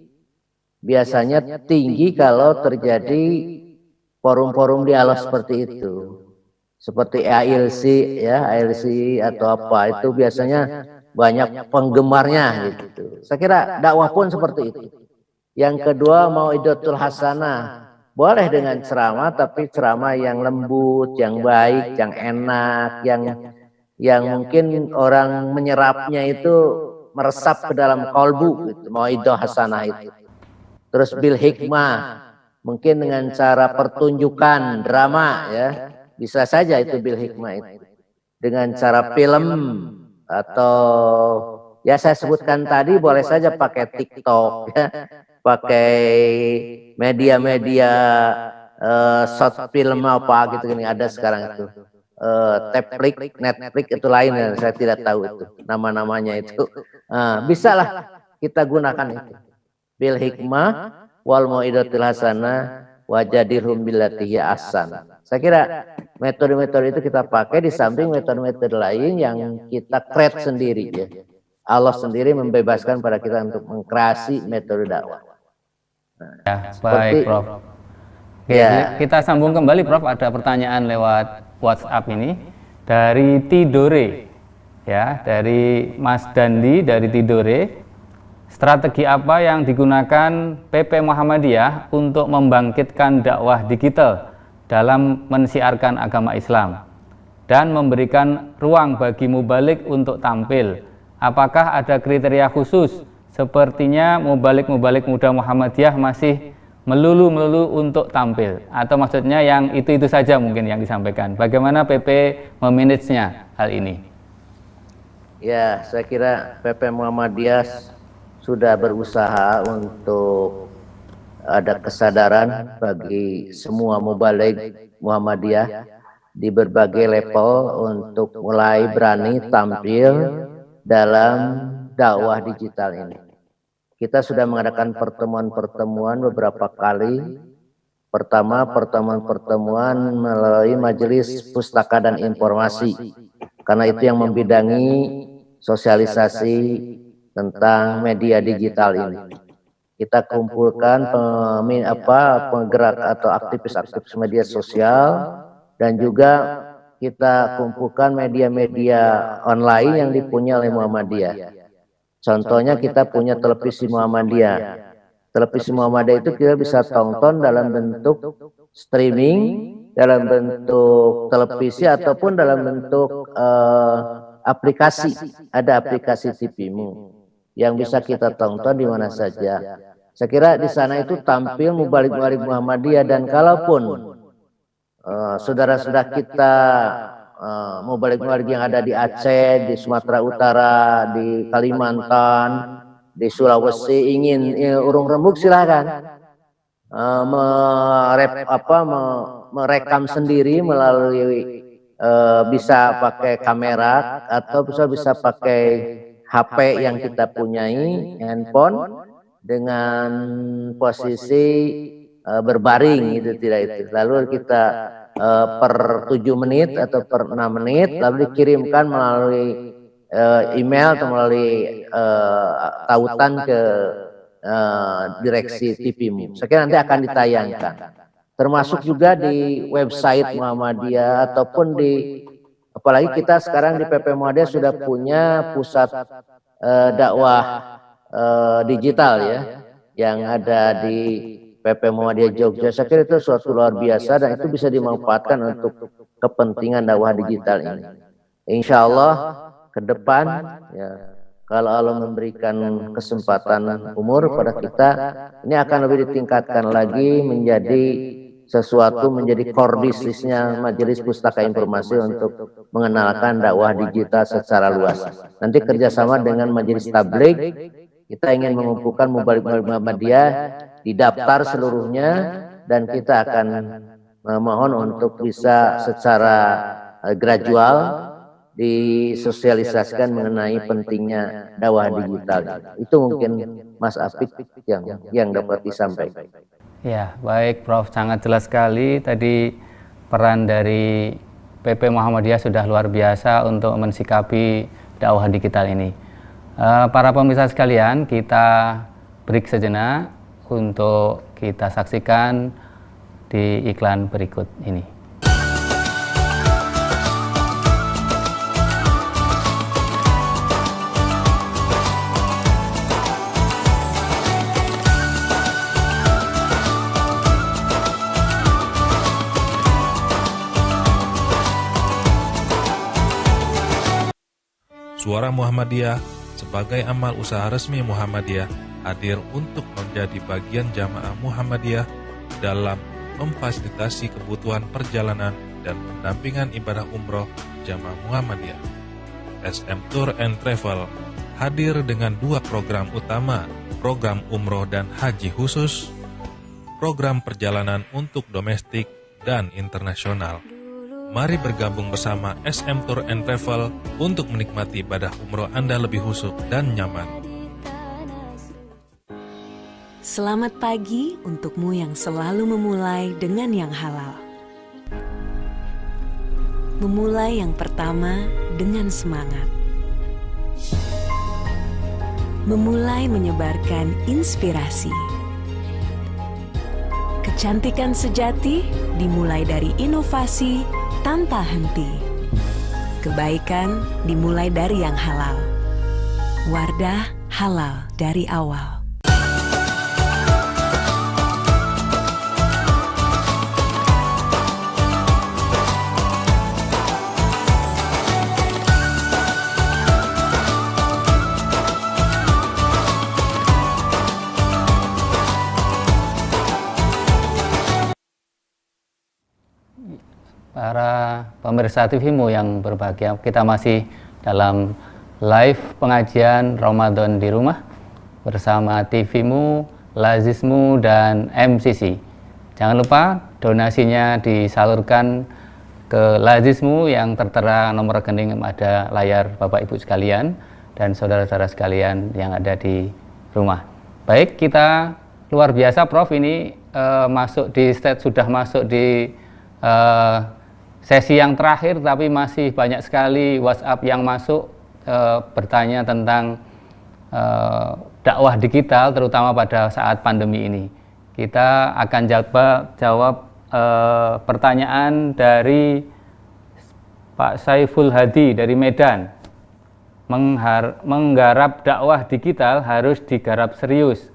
biasanya tinggi kalau terjadi forum-forum dialog seperti itu. Seperti AILC ya, AILC atau apa itu biasanya banyak penggemarnya gitu. Saya kira dakwah pun seperti itu. Yang kedua, mau'idatul hasanah. Boleh dengan ceramah, tapi ceramah yang lembut, yang baik, yang enak, yang mungkin orang menyerapnya itu meresap ke dalam kolbu gitu. Mau'idah hasanah itu. Terus bil hikmah, mungkin dengan cara pertunjukan drama ya. Bisa saja itu bil hikmah itu. Dengan cara film atau ya saya sebutkan tadi, boleh saja pakai TikTok ya, pakai media-media short film apa gitu, ini ada sekarang itu Netflix itu lain ya, saya tidak tahu itu nama-namanya itu. Bisa lah kita gunakan itu bil hikmah wal mau'idatil hasanah wajadilhum billati hiya ahsan. Saya kira metode-metode itu kita pakai di samping metode-metode lain yang kita create sendiri ya. Allah sendiri membebaskan pada kita untuk mengkreasi metode dakwah. Ya, baik Prof. Oke, ya. Kita sambung kembali Prof, ada pertanyaan lewat WhatsApp ini dari Tidore. Ya, dari Mas Dandi dari Tidore. Strategi apa yang digunakan PP Muhammadiyah untuk membangkitkan dakwah digital dalam mensiarkan agama Islam? dan memberikan ruang bagi mubalik untuk tampil. Apakah ada kriteria khusus? Sepertinya mubalik muda Muhammadiyah masih melulu untuk tampil, atau maksudnya yang itu saja mungkin yang disampaikan. Bagaimana PP memanagenya hal ini? Ya, saya kira PP Muhammadiyah sudah berusaha untuk ada kesadaran bagi semua mubalik Muhammadiyah di berbagai level untuk mulai berani tampil dalam dakwah digital ini. Kita sudah mengadakan pertemuan-pertemuan beberapa kali. Pertama, pertemuan melalui Majelis Pustaka dan Informasi, karena itu yang membidangi sosialisasi tentang media digital ini. Kita kumpulkan penggerak atau aktivis-aktivis media sosial, dan juga kita kumpulkan media-media online yang dipunyai oleh Muhammadiyah. Contohnya kita punya televisi Muhammadiyah. Televisi Muhammadiyah itu kita bisa tonton dalam bentuk streaming, dalam bentuk televisi, ataupun dalam bentuk aplikasi. Ada aplikasi TV-mu yang bisa kita tonton di mana saja. Saya kira di sana itu tampil mubalik-mubalik Muhammadiyah, dan kalaupun saudara-saudara kita mubalik-mubalik yang ada di Aceh, di Sumatera Utara, di Kalimantan, di Sulawesi ingin urung rembuk, silakan merekam sendiri melalui bisa pakai kamera atau bisa pakai HP yang kita punyai, handphone, dengan posisi berbaring itu tidak itu. Lalu kita per 7 menit atau per 6 menit lalu dikirimkan melalui email atau melalui tautan ke direksi TV-mu. Saya kira nanti akan ditayangkan. Termasuk juga di website Muhammadiyah, ataupun di, apalagi kita sekarang di PP Muhammadiyah sudah punya pusat dakwah digital ya, yang ada di PP Muhammadiyah Jogja. Saya kira itu suatu luar biasa, dan itu bisa dimanfaatkan untuk kepentingan dakwah digital ini. Insya Allah ke depan ya, kalau Allah memberikan kesempatan umur pada kita, ini akan lebih ditingkatkan lagi menjadi sesuatu, menjadi core bisnisnya Majelis Pustaka Informasi untuk mengenalkan dakwah digital secara luas. Nanti kerjasama dengan Majelis Tabligh, kita ingin mengumpulkan mubalik-mubalik Muhammadiyah, didaftar seluruhnya, dan kita akan mohon untuk bisa secara gradual disosialisasikan mengenai pentingnya dakwah digital. Itu mungkin Mas Afik yang dapat disampaikan. Ya, baik Prof, sangat jelas sekali tadi peran dari PP Muhammadiyah sudah luar biasa untuk mensikapi dakwah digital ini. Para pemirsa sekalian, kita break sejenak untuk kita saksikan di iklan berikut ini. Suara Muhammadiyah sebagai amal usaha resmi Muhammadiyah hadir untuk menjadi bagian jamaah Muhammadiyah dalam memfasilitasi kebutuhan perjalanan dan pendampingan ibadah umroh jamaah Muhammadiyah. SM Tour and Travel hadir dengan 2 program utama, program umroh dan haji khusus, program perjalanan untuk domestik dan internasional. Mari bergabung bersama SM Tour and Travel untuk menikmati ibadah umroh Anda lebih khusyuk dan nyaman. Selamat pagi untukmu yang selalu memulai dengan yang halal. Memulai yang pertama dengan semangat. Memulai menyebarkan inspirasi. Kecantikan sejati dimulai dari inovasi tanpa henti. Kebaikan dimulai dari yang halal. Wardah halal dari awal. para pemirsa TVmu yang berbahagia. Kita masih dalam live pengajian Ramadan di rumah bersama TVmu, Lazismu, dan MCC. Jangan lupa donasinya disalurkan ke Lazismu yang tertera nomor rekening pada layar Bapak Ibu sekalian dan saudara-saudara sekalian yang ada di rumah. Baik, kita luar biasa Prof, ini sudah masuk di sesi yang terakhir, tapi masih banyak sekali WhatsApp yang masuk bertanya tentang dakwah digital, terutama pada saat pandemi ini. Kita akan jawab pertanyaan dari Pak Saiful Hadi dari Medan. Menggarap dakwah digital harus digarap serius.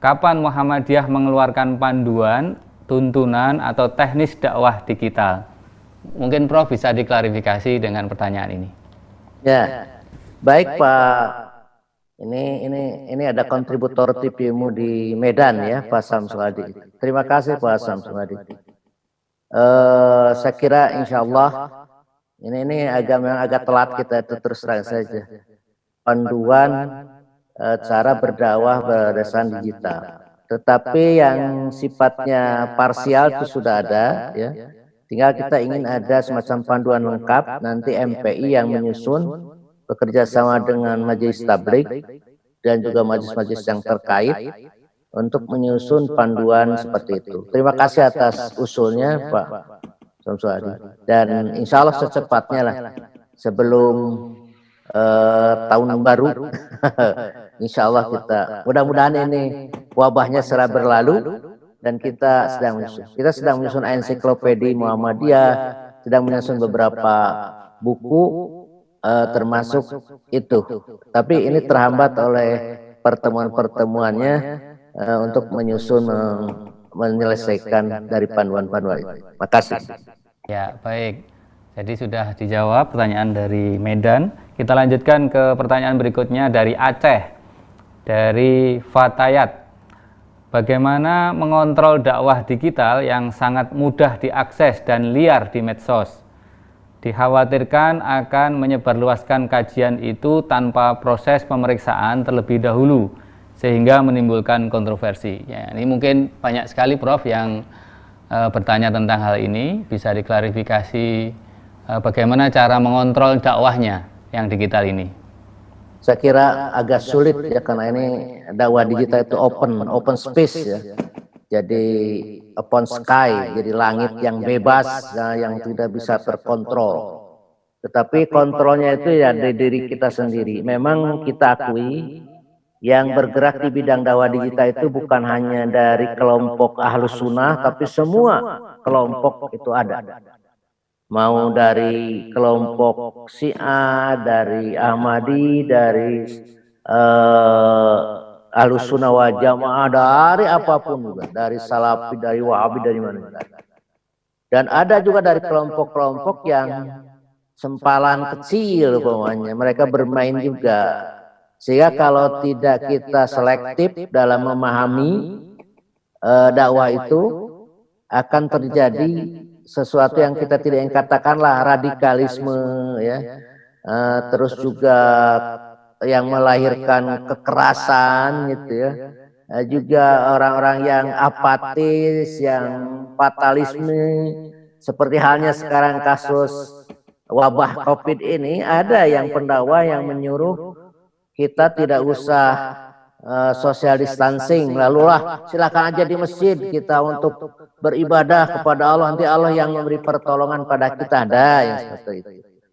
Kapan Muhammadiyah mengeluarkan panduan, tuntunan, atau teknis dakwah digital? Mungkin Prof bisa diklarifikasi dengan pertanyaan ini. Ya, baik Pak. Ini ada kontributor TVmu di Medan ya, Pak Samsul Hadi. Terima kasih Pak Samsul Hadi. Saya kira insya Allah ini agak telat kita itu, terus terang saja. Panduan cara berdakwah berdasarkan digital. Tetapi yang sifatnya parsial itu sudah ada ya. Tinggal kita ingin ada semacam panduan lengkap, nanti MPI yang menyusun bekerja sama dengan majelis tabligh dan juga majelis-majelis yang terkait untuk menyusun panduan seperti itu. Terima kasih atas usulnya Pak Samsul Hadi. Dan insya Allah secepatnya lah sebelum tahun baru, insya Allah kita mudah-mudahan ini wabahnya segera berlalu. Dan kita sedang menyusun ensiklopedia Muhammadiyah, sedang menyusun beberapa buku termasuk itu. Tapi ini terhambat oleh pertemuan-pertemuannya untuk menyelesaikan dari panduan-panduan itu. Makasih. Ya, baik. Jadi sudah dijawab pertanyaan dari Medan. Kita lanjutkan ke pertanyaan berikutnya dari Aceh, dari Fatayat. Bagaimana mengontrol dakwah digital yang sangat mudah diakses dan liar di medsos? Dikhawatirkan akan menyebarluaskan kajian itu tanpa proses pemeriksaan terlebih dahulu, sehingga menimbulkan kontroversi. Ya, ini mungkin banyak sekali Prof yang bertanya tentang hal ini. Bisa diklarifikasi bagaimana cara mengontrol dakwahnya yang digital ini? Saya kira agak sulit ya, karena ini dakwah digital itu open space ya. Jadi open sky, jadi langit yang bebas ya, yang tidak bisa terkontrol. Tetapi kontrolnya itu ya dari diri kita sendiri. Memang kita akui yang bergerak di bidang dakwah digital itu bukan hanya dari kelompok Ahlus Sunnah, tapi semua kelompok itu ada. Mau dari kelompok Syiah, dari Ahmadi, dari Ahlus Sunnah wal Jamaah, dari apapun juga, dari Salafi, dari Wahabi, dari mana. Dan ada juga dari kelompok-kelompok yang sempalan kecil pokoknya, mereka bermain juga. Sehingga kalau tidak kita selektif dalam memahami dakwah itu, akan terjadi sesuatu yang kita tidak ingin, katakanlah radikalisme ya, terus juga yang melahirkan kekerasan gitu ya, juga orang-orang yang apatis, yang fatalisme, seperti halnya sekarang kasus wabah COVID ini. Ada yang pendakwah yang menyuruh kita tidak usah social distancing, lalulah silakan aja di masjid kita untuk beribadah kepada Allah, nanti Allah yang memberi pertolongan pada kita. Ada yang seperti itu.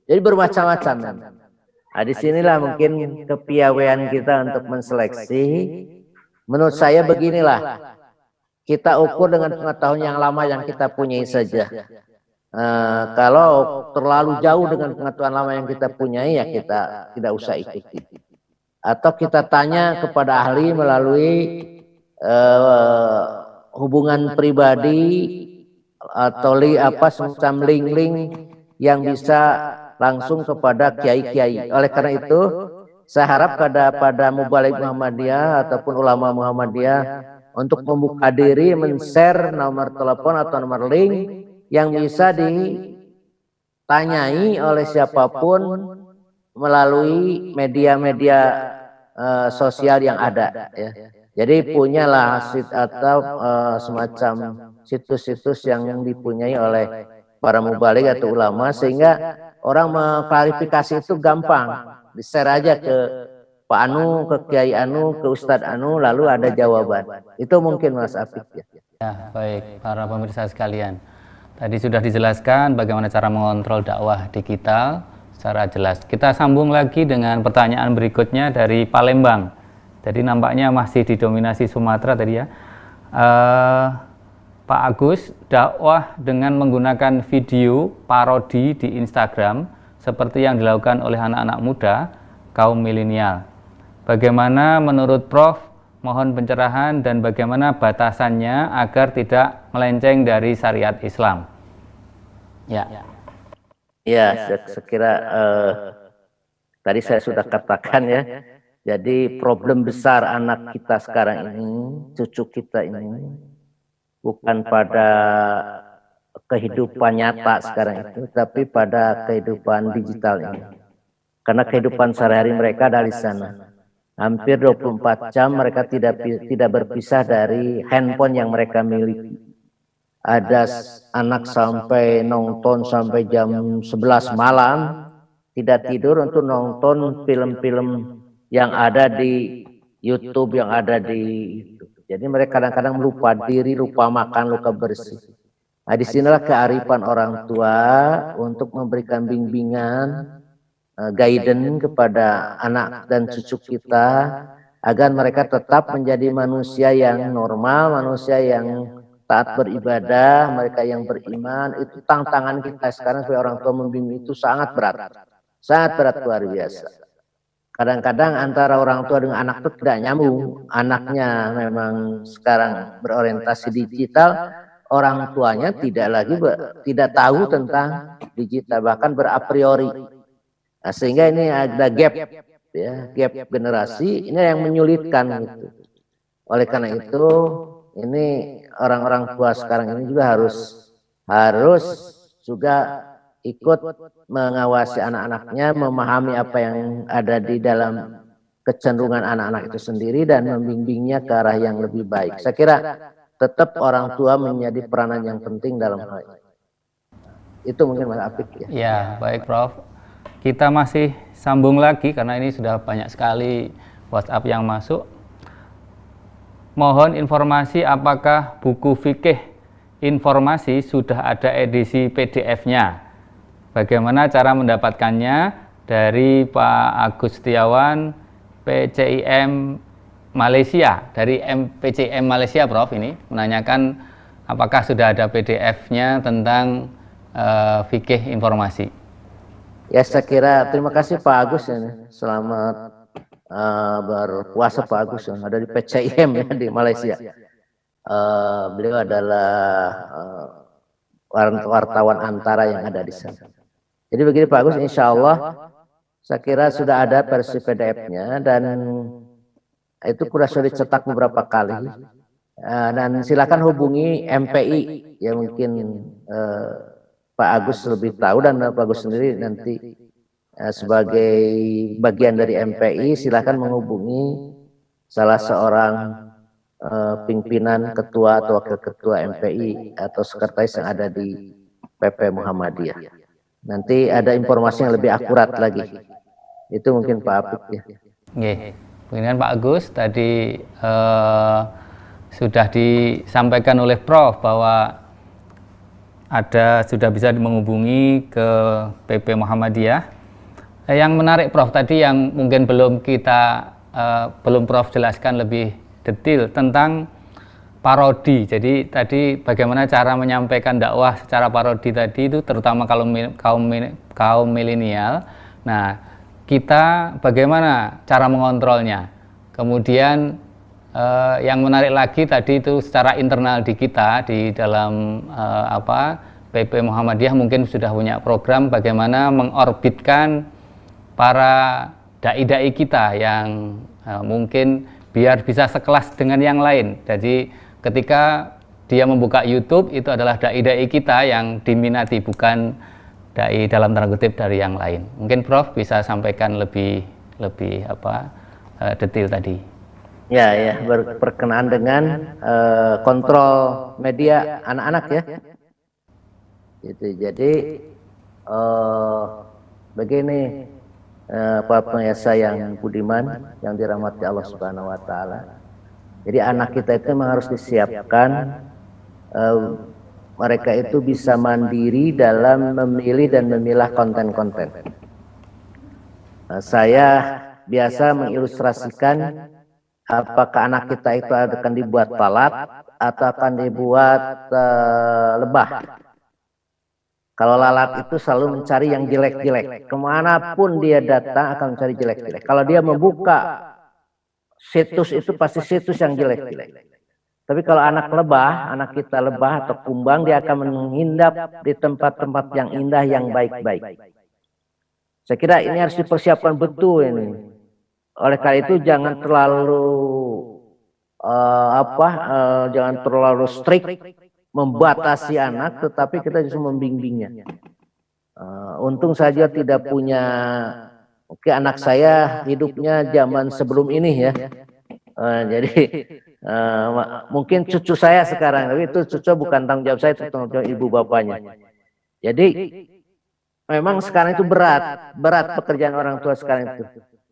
Jadi bermacam-macam. Nah, disinilah mungkin kepiawaian kita untuk menseleksi. Menurut saya beginilah, kita ukur dengan pengetahuan yang lama yang kita punyai saja. Kalau terlalu jauh dengan pengetahuan lama yang kita punyai, ya kita tidak usah ikuti. Atau kita tanya kepada ahli melalui hubungan pribadi atau semacam link-link yang bisa langsung kepada kiai-kiai. Oleh karena itu, saya harap pada Mubalik Muhammadiyah ataupun ulama Muhammadiyah untuk membuka diri, men-share nomor telepon atau nomor link yang bisa tanyai oleh siapapun melalui media-media sosial yang ada, ya. Jadi punyalah atau semacam situs-situs yang dipunyai oleh para mubaligh atau ulama, sehingga orang mengklarifikasi itu gampang, di-share aja ke Pak Anu, ke Kiai Anu, ke Ustadz Anu, lalu ada jawaban. Itu mungkin Mas Apik, ya. Ya, baik para pemirsa sekalian. Tadi sudah dijelaskan bagaimana cara mengontrol dakwah digital secara jelas. Kita sambung lagi dengan pertanyaan berikutnya dari Palembang. Jadi nampaknya masih didominasi Sumatera tadi ya. Pak Agus, dakwah dengan menggunakan video parodi di Instagram seperti yang dilakukan oleh anak-anak muda kaum milenial. Bagaimana menurut Prof? Mohon pencerahan dan bagaimana batasannya agar tidak melenceng dari syariat Islam. Ya. Ya, sekira tadi saya sudah katakan ya. Jadi problem besar anak kita sekarang ini, cucu kita ini, bukan pada kehidupan nyata sekarang itu, tapi pada kehidupan digital ini. Karena kehidupan sehari-hari mereka dari sana. Hampir 24 jam mereka tidak berpisah dari handphone yang mereka miliki. Ada anak sampai nonton sampai jam 11 malam, tidak tidur untuk nonton film-film yang ada di YouTube, yang ada di jadi mereka kadang-kadang lupa diri, lupa makan, lupa bersih. Nah, disinilah kearifan orang tua untuk memberikan bimbingan, guidance kepada anak dan cucu kita agar mereka tetap menjadi manusia yang normal, manusia yang taat beribadah, mereka yang beriman. Itu tantangan kita sekarang sebagai orang tua membimbing itu sangat berat luar biasa. Kadang-kadang antara orang tua dengan anak itu tidak nyambung. Anaknya memang sekarang berorientasi digital, orang tuanya tidak tahu tentang digital, bahkan berapriori. Nah, sehingga ini ada gap, ya, gap generasi. Ini yang menyulitkan gitu. Oleh karena itu, ini orang-orang tua sekarang ini juga harus juga ikut mengawasi anak-anaknya, memahami apa yang ada di dalam kecenderungan anak-anak itu sendiri dan membimbingnya ke arah yang lebih baik. Saya kira tetap orang tua menjadi peranan yang penting dalam hal ini. Itu mungkin Mas Apik, ya. Ya, baik Prof. Kita masih sambung lagi karena ini sudah banyak sekali WhatsApp yang masuk. Mohon informasi apakah buku fikih informasi sudah ada edisi PDF-nya? Bagaimana cara mendapatkannya? Dari Pak Agus Setiawan, PCIM Malaysia, dari PCIM Malaysia, Prof. Ini menanyakan apakah sudah ada PDF-nya tentang fikih informasi. Ya, saya kira terima kasih Pak Agus, ya. Selamat berpuasa Pak Agus, yang ada di PCIM, ya, di Malaysia. Beliau adalah wartawan antara yang ada di sana. Jadi begini Pak Agus, insya Allah saya kira sudah ada versi PDF-nya dan itu sudah dicetak beberapa kali. Dan silakan hubungi MPI, ya mungkin Pak Agus lebih tahu dan Pak Agus sendiri nanti sebagai bagian dari MPI silakan menghubungi salah seorang pimpinan, ketua atau wakil ketua MPI atau sekretaris yang ada di PP Muhammadiyah. Nanti ada informasi yang lebih akurat lagi. Itu mungkin Pak Apik, ya. Oke, kemudian Pak Agus tadi sudah disampaikan oleh Prof bahwa sudah bisa menghubungi ke PP Muhammadiyah. Yang menarik Prof tadi yang mungkin belum Prof jelaskan lebih detail tentang parodi. Jadi tadi bagaimana cara menyampaikan dakwah secara parodi tadi itu terutama kaum milenial. Nah, kita bagaimana cara mengontrolnya? Kemudian yang menarik lagi tadi itu secara internal di kita di dalam PP Muhammadiyah mungkin sudah punya program bagaimana mengorbitkan para dai-dai kita yang mungkin biar bisa sekelas dengan yang lain. Jadi ketika dia membuka YouTube itu adalah dai-dai kita yang diminati, bukan dai dalam tanda kutip dari yang lain. Mungkin Prof bisa sampaikan lebih detail tadi. Ya, berkenaan dengan kontrol media anak-anak ya. Gitu. Jadi begini Pak pemirsa yang budiman, yang dirahmati Allah Subhanahu wa taala. Jadi anak kita itu memang harus disiapkan mereka itu bisa mandiri dalam memilih dan memilah konten-konten. Saya biasa mengilustrasikan apakah anak kita itu akan dibuat lalat atau akan dibuat lebah. Kalau lalat itu selalu mencari yang jelek-jelek. Kemanapun dia datang akan mencari jelek-jelek. Kalau dia membuka situs itu pasti situs yang jelek-jelek. Tapi kalau anak lebah, anak kita lebah atau kumbang, dia akan menghindap di tempat-tempat yang indah, yang baik-baik. Saya kira ini harus dipersiapkan betul ini. Oleh karena itu jangan terlalu jangan terlalu strict membatasi anak, tetapi kita justru membimbingnya. Untung saja tidak punya, anak saya hidupnya zaman sebelum ini ya. Jadi mungkin cucu saya sekarang, tapi itu cucu bukan tanggung jawab saya, itu tanggung jawab ibu bapaknya. Jadi memang sekarang itu berat pekerjaan orang tua sekarang itu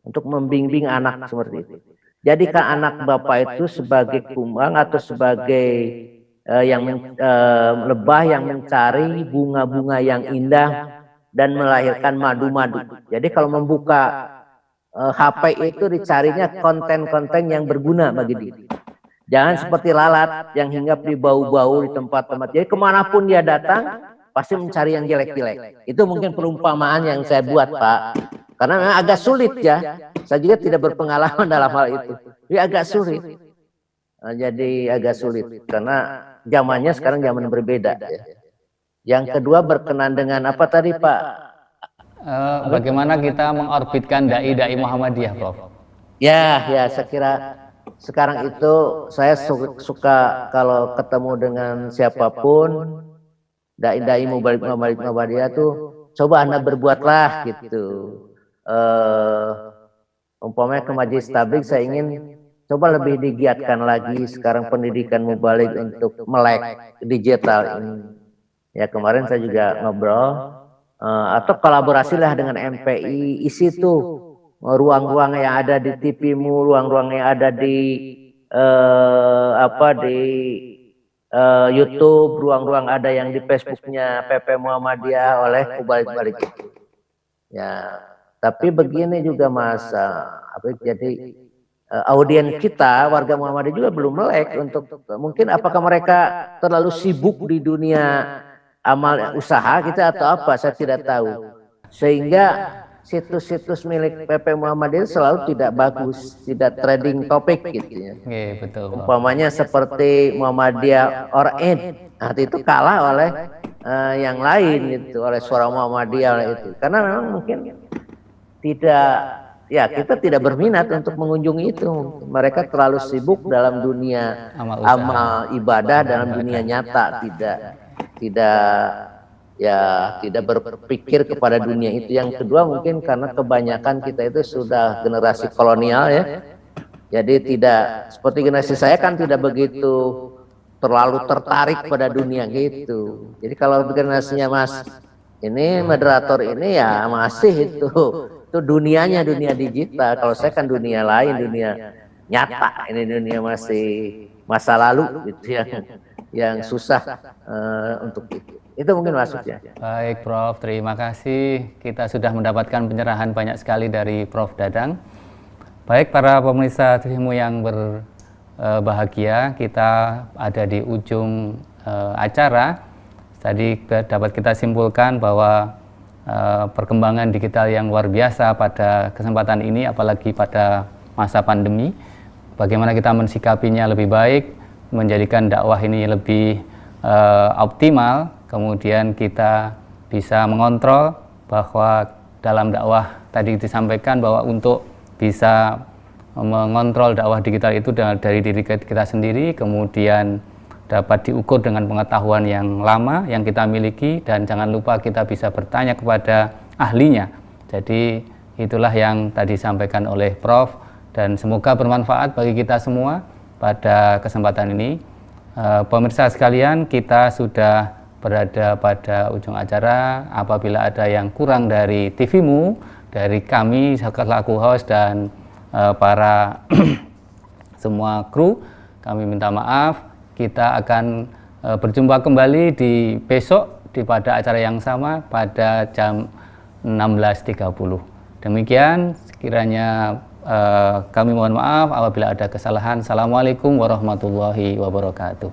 untuk membimbing anak seperti itu. Jadikan anak bapak itu sebagai kumbang atau sebagai lebah yang mencari bunga-bunga yang indah dan melahirkan madu-madu. Jadi kalau membuka HP itu dicarinya konten-konten yang berguna bagi diri. Jangan seperti lalat yang hinggap di bau-bau di tempat-tempat. Jadi kemanapun dia datang pasti mencari yang jelek-jelek. Itu mungkin perumpamaan yang saya buat, Pak. Karena memang agak sulit ya. Saya juga tidak berpengalaman dalam hal itu. Jadi agak sulit. Jadi agak sulit karena zamannya sekarang zaman berbeda ya. Yang kedua berkenan dengan apa tadi Pak? Bagaimana kita mengorbitkan dai-dai Muhammadiyah, Prof? Ya, saya kira sekarang itu saya suka kalau ketemu dengan siapapun dai-dai Muhammadiyah tuh coba Anda berbuatlah gitu. Umpamanya ke Majelis Tabligh saya ingin coba lebih digiatkan lagi sekarang pendidikan mubalik untuk melek digital ini. Ya kemarin saya juga ngobrol atau kolaborasilah dengan MPI, isi tuh ruang-ruang yang ada di TV-mu, ruang-ruang yang ada di YouTube, ruang-ruang ada yang di Facebook-nya PP Muhammadiyah oleh mubalik-mubalik itu. Ya, tapi begini juga Mas, jadi audien kita warga Muhammadiyah juga belum melek untuk mungkin apakah mereka terlalu sibuk di dunia amal usaha kita atau apa, saya tidak tahu, sehingga situs-situs milik PP Muhammadiyah selalu tidak bagus, tidak trending topik gitu ya. Betul. Umpamanya seperti Muhammadiyah Orient, itu kalah oleh yang lain gitu, oleh Suara Muhammadiyah oleh itu, karena memang mungkin kita tidak berminat untuk mengunjungi itu. Mereka terlalu sibuk dalam dunia amal ibadah, dalam dunia nyata, tidak berpikir kepada dunia itu. Yang kedua mungkin karena kebanyakan kita itu sudah generasi kolonial ya. Jadi tidak seperti generasi saya kan tidak begitu terlalu tertarik pada dunia gitu. Jadi kalau generasinya Mas ini moderator ini ya masih itu dunianya dunia digital. Kalau saya kan dunia lain, dunia nyata. Ini dunia masih masa lalu gitu yang susah untuk itu. Itu mungkin maksudnya. Baik Prof, terima kasih. Kita sudah mendapatkan pencerahan banyak sekali dari Prof Dadang. Baik para pemirsa TV-mu yang berbahagia, kita ada di ujung acara. Tadi dapat kita simpulkan bahwa perkembangan digital yang luar biasa pada kesempatan ini, apalagi pada masa pandemi. Bagaimana kita mensikapinya lebih baik, menjadikan dakwah ini lebih optimal, kemudian kita bisa mengontrol bahwa dalam dakwah tadi disampaikan bahwa untuk bisa mengontrol dakwah digital itu dari diri kita sendiri, kemudian dapat diukur dengan pengetahuan yang lama yang kita miliki, dan jangan lupa kita bisa bertanya kepada ahlinya. Jadi itulah yang tadi disampaikan oleh Prof, dan semoga bermanfaat bagi kita semua pada kesempatan ini. Pemirsa sekalian, kita sudah berada pada ujung acara. Apabila ada yang kurang dari TV-mu, dari kami selaku host dan para semua kru, kami minta maaf. Kita akan berjumpa kembali di besok pada acara yang sama pada jam 16.30. Demikian, sekiranya kami mohon maaf apabila ada kesalahan. Assalamualaikum warahmatullahi wabarakatuh.